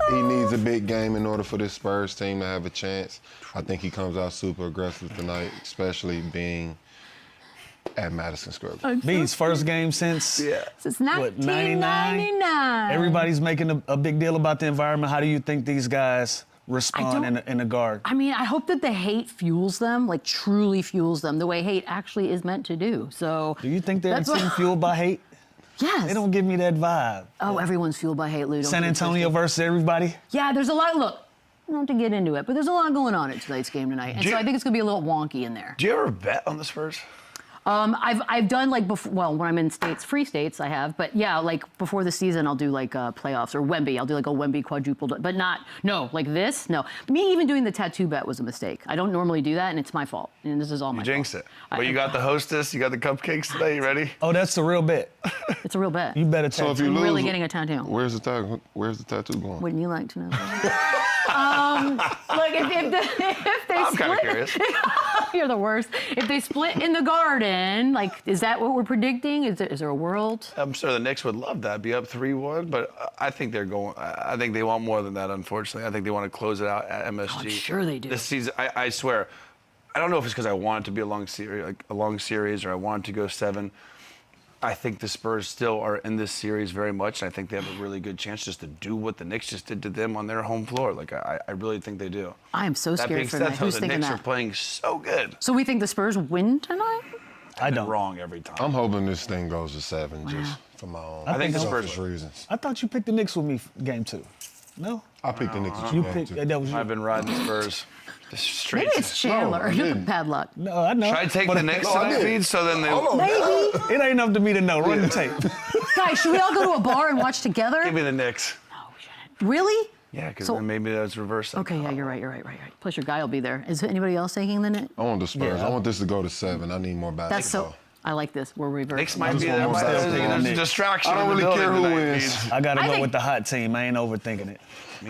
[SPEAKER 5] He needs a big game in order for this Spurs team to have a chance. I think he comes out super aggressive tonight, especially being at Madison Square Garden.
[SPEAKER 6] B's first game since
[SPEAKER 2] Since
[SPEAKER 6] what,
[SPEAKER 2] 1999.
[SPEAKER 6] Everybody's making a big deal about the environment. How do you think these guys respond in the guard?
[SPEAKER 2] I mean, I hope that the hate fuels them, like truly fuels them, the way hate actually is meant to do. So.
[SPEAKER 6] Do you think they're a
[SPEAKER 2] That's
[SPEAKER 6] team
[SPEAKER 2] what-
[SPEAKER 6] fueled by hate?
[SPEAKER 2] Yes.
[SPEAKER 6] They don't give me that vibe.
[SPEAKER 2] Oh, everyone's fueled by hate, Lou. Don't
[SPEAKER 6] San
[SPEAKER 2] get
[SPEAKER 6] Antonio
[SPEAKER 2] twisted.
[SPEAKER 6] versus everybody?
[SPEAKER 2] Yeah, there's a lot. Look, not to get into it, but there's a lot going on at tonight's game tonight. And so I think it's going to be a little wonky in there.
[SPEAKER 3] Do you ever bet on the Spurs?
[SPEAKER 2] I've done like before, well, when I'm in free states, I have. But yeah, like before the season, I'll do like playoffs or Wemby. I'll do like a Wemby quadruple, but like this, no. Me even doing the tattoo bet was a mistake. I don't normally do that, and it's my fault. And this is all my fault.
[SPEAKER 3] You jinxed it. But you got the hostess, you got the cupcakes today. You ready?
[SPEAKER 6] Oh, that's the real bet.
[SPEAKER 2] It's a real bet.
[SPEAKER 6] You better
[SPEAKER 5] So
[SPEAKER 6] take
[SPEAKER 5] if you
[SPEAKER 2] I'm
[SPEAKER 5] lose,
[SPEAKER 2] really getting a tattoo.
[SPEAKER 5] Where's the tattoo going?
[SPEAKER 2] Wouldn't you like to know? Like if they
[SPEAKER 3] I'm kind of
[SPEAKER 2] split,
[SPEAKER 3] curious.
[SPEAKER 2] you're the worst. If they split in the garden, like, is that what we're predicting? Is there a world?
[SPEAKER 3] I'm sure the Knicks would love that, be up 3-1, but I think they're going. I think they want more than that. Unfortunately, I think they want to close it out at MSG.
[SPEAKER 2] Oh, I'm sure they do.
[SPEAKER 3] This season, I swear, I don't know if it's because I want it to be a long series, or I want it to go 7. I think the Spurs still are in this series very much, and I think they have a really good chance just to do what the Knicks just did to them on their home floor. Like, I really think they do.
[SPEAKER 2] I am so
[SPEAKER 3] That being
[SPEAKER 2] scared for
[SPEAKER 3] said,
[SPEAKER 2] that.
[SPEAKER 3] though,
[SPEAKER 2] Who's
[SPEAKER 3] the
[SPEAKER 2] thinking
[SPEAKER 3] Knicks
[SPEAKER 2] that?
[SPEAKER 3] are playing so good.
[SPEAKER 2] So we think the Spurs win tonight?
[SPEAKER 6] I don't.
[SPEAKER 3] Wrong every time.
[SPEAKER 5] I'm hoping this thing goes to 7 just for my own
[SPEAKER 6] I think the
[SPEAKER 5] selfish
[SPEAKER 3] Spurs win.
[SPEAKER 5] reasons.
[SPEAKER 6] I thought you picked the Knicks with me game 2. No?
[SPEAKER 5] I picked the Knicks.
[SPEAKER 6] You picked. That was you.
[SPEAKER 3] I've been riding the Spurs. Just straight.
[SPEAKER 2] Maybe it's Chandler.
[SPEAKER 5] I
[SPEAKER 2] You're
[SPEAKER 5] didn't.
[SPEAKER 2] bad luck.
[SPEAKER 6] No, I know.
[SPEAKER 3] Should I take
[SPEAKER 6] But-
[SPEAKER 3] the Knicks
[SPEAKER 5] No, I
[SPEAKER 3] tonight,
[SPEAKER 5] did.
[SPEAKER 3] Feed? So then they.
[SPEAKER 5] Hold on.
[SPEAKER 2] Maybe.
[SPEAKER 6] It ain't enough to me to know. Run the tape.
[SPEAKER 2] Guys, should we all go to a bar and watch together?
[SPEAKER 3] Give me the Knicks.
[SPEAKER 2] Really?
[SPEAKER 3] Yeah, because
[SPEAKER 2] So-
[SPEAKER 3] then maybe that's reverse.
[SPEAKER 2] Okay, yeah, you're right. Plus your guy will be there. Is anybody else taking the net?
[SPEAKER 5] I want the Spurs.
[SPEAKER 6] Yeah.
[SPEAKER 5] I want this to go to 7. I need more basketball.
[SPEAKER 2] That's so. I like this. We're reversing.
[SPEAKER 3] Knicks might
[SPEAKER 5] just
[SPEAKER 3] be
[SPEAKER 5] want
[SPEAKER 3] there.
[SPEAKER 5] more basketball.
[SPEAKER 3] There's a
[SPEAKER 6] Knicks.
[SPEAKER 3] distraction.
[SPEAKER 5] I don't
[SPEAKER 3] in the
[SPEAKER 5] really care
[SPEAKER 3] building
[SPEAKER 5] who
[SPEAKER 3] tonight,
[SPEAKER 5] wins.
[SPEAKER 3] Feed.
[SPEAKER 6] I got to
[SPEAKER 2] I
[SPEAKER 6] go
[SPEAKER 2] think-
[SPEAKER 6] with the hot team. I ain't overthinking it.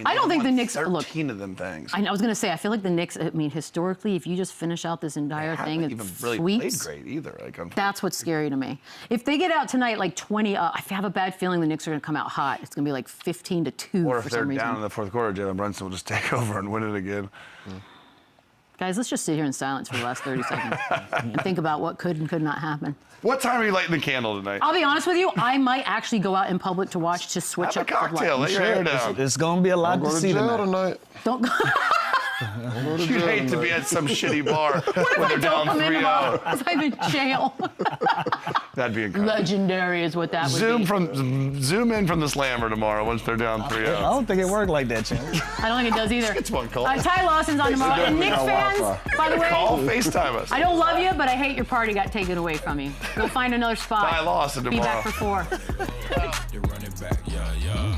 [SPEAKER 2] I don't think the
[SPEAKER 3] won
[SPEAKER 2] Knicks- look,
[SPEAKER 3] 13 of them things.
[SPEAKER 2] I was going to say, I feel like the Knicks, I mean, historically, if you just finish out this entire thing,
[SPEAKER 3] haven't
[SPEAKER 2] it's
[SPEAKER 3] even really played
[SPEAKER 2] sweeps.
[SPEAKER 3] great either. Like,
[SPEAKER 2] That's what's scary to me. If they get out tonight like 20 up, I have a bad feeling the Knicks are going to come out hot. It's going to be like 15-2
[SPEAKER 3] or
[SPEAKER 2] for
[SPEAKER 3] if they're
[SPEAKER 2] some reason.
[SPEAKER 3] down in the fourth quarter, Jalen Brunson will just take over and win it again.
[SPEAKER 2] Guys, let's just sit here in silence for the last 30 seconds and think about what could and could not happen.
[SPEAKER 3] What time are you lighting the candle tonight?
[SPEAKER 2] I'll be honest with you, I might actually go out in public to watch to switch
[SPEAKER 3] Have a
[SPEAKER 2] up the
[SPEAKER 3] cocktail. Let
[SPEAKER 2] lights.
[SPEAKER 3] your hair down.
[SPEAKER 6] It's going to be a lot
[SPEAKER 5] I'm
[SPEAKER 6] to
[SPEAKER 5] going to
[SPEAKER 6] see
[SPEAKER 5] jail
[SPEAKER 6] tonight.
[SPEAKER 5] tonight.
[SPEAKER 2] Don't go.
[SPEAKER 5] I'm going to
[SPEAKER 3] You'd
[SPEAKER 5] jail
[SPEAKER 3] hate to be
[SPEAKER 5] tonight.
[SPEAKER 3] at some shitty bar when they're down
[SPEAKER 2] Come in tomorrow
[SPEAKER 3] 3-0.
[SPEAKER 2] 'cause I'm in jail.
[SPEAKER 3] That'd be incredible.
[SPEAKER 2] Legendary is what that would be.
[SPEAKER 3] Zoom in from the slammer tomorrow once they're down 3-0.
[SPEAKER 6] I don't think it worked like that, Chandler.
[SPEAKER 2] I don't think it does either.
[SPEAKER 3] It's one call.
[SPEAKER 2] Ty Lawson's on tomorrow. And Knicks fans, by the way,
[SPEAKER 3] Call, FaceTime us.
[SPEAKER 2] I don't love you, but I hate your party got taken away from you. Go find another spot.
[SPEAKER 3] Ty Lawson
[SPEAKER 2] Be
[SPEAKER 3] tomorrow.
[SPEAKER 2] back for 4.
[SPEAKER 1] They run it back, yeah, yeah.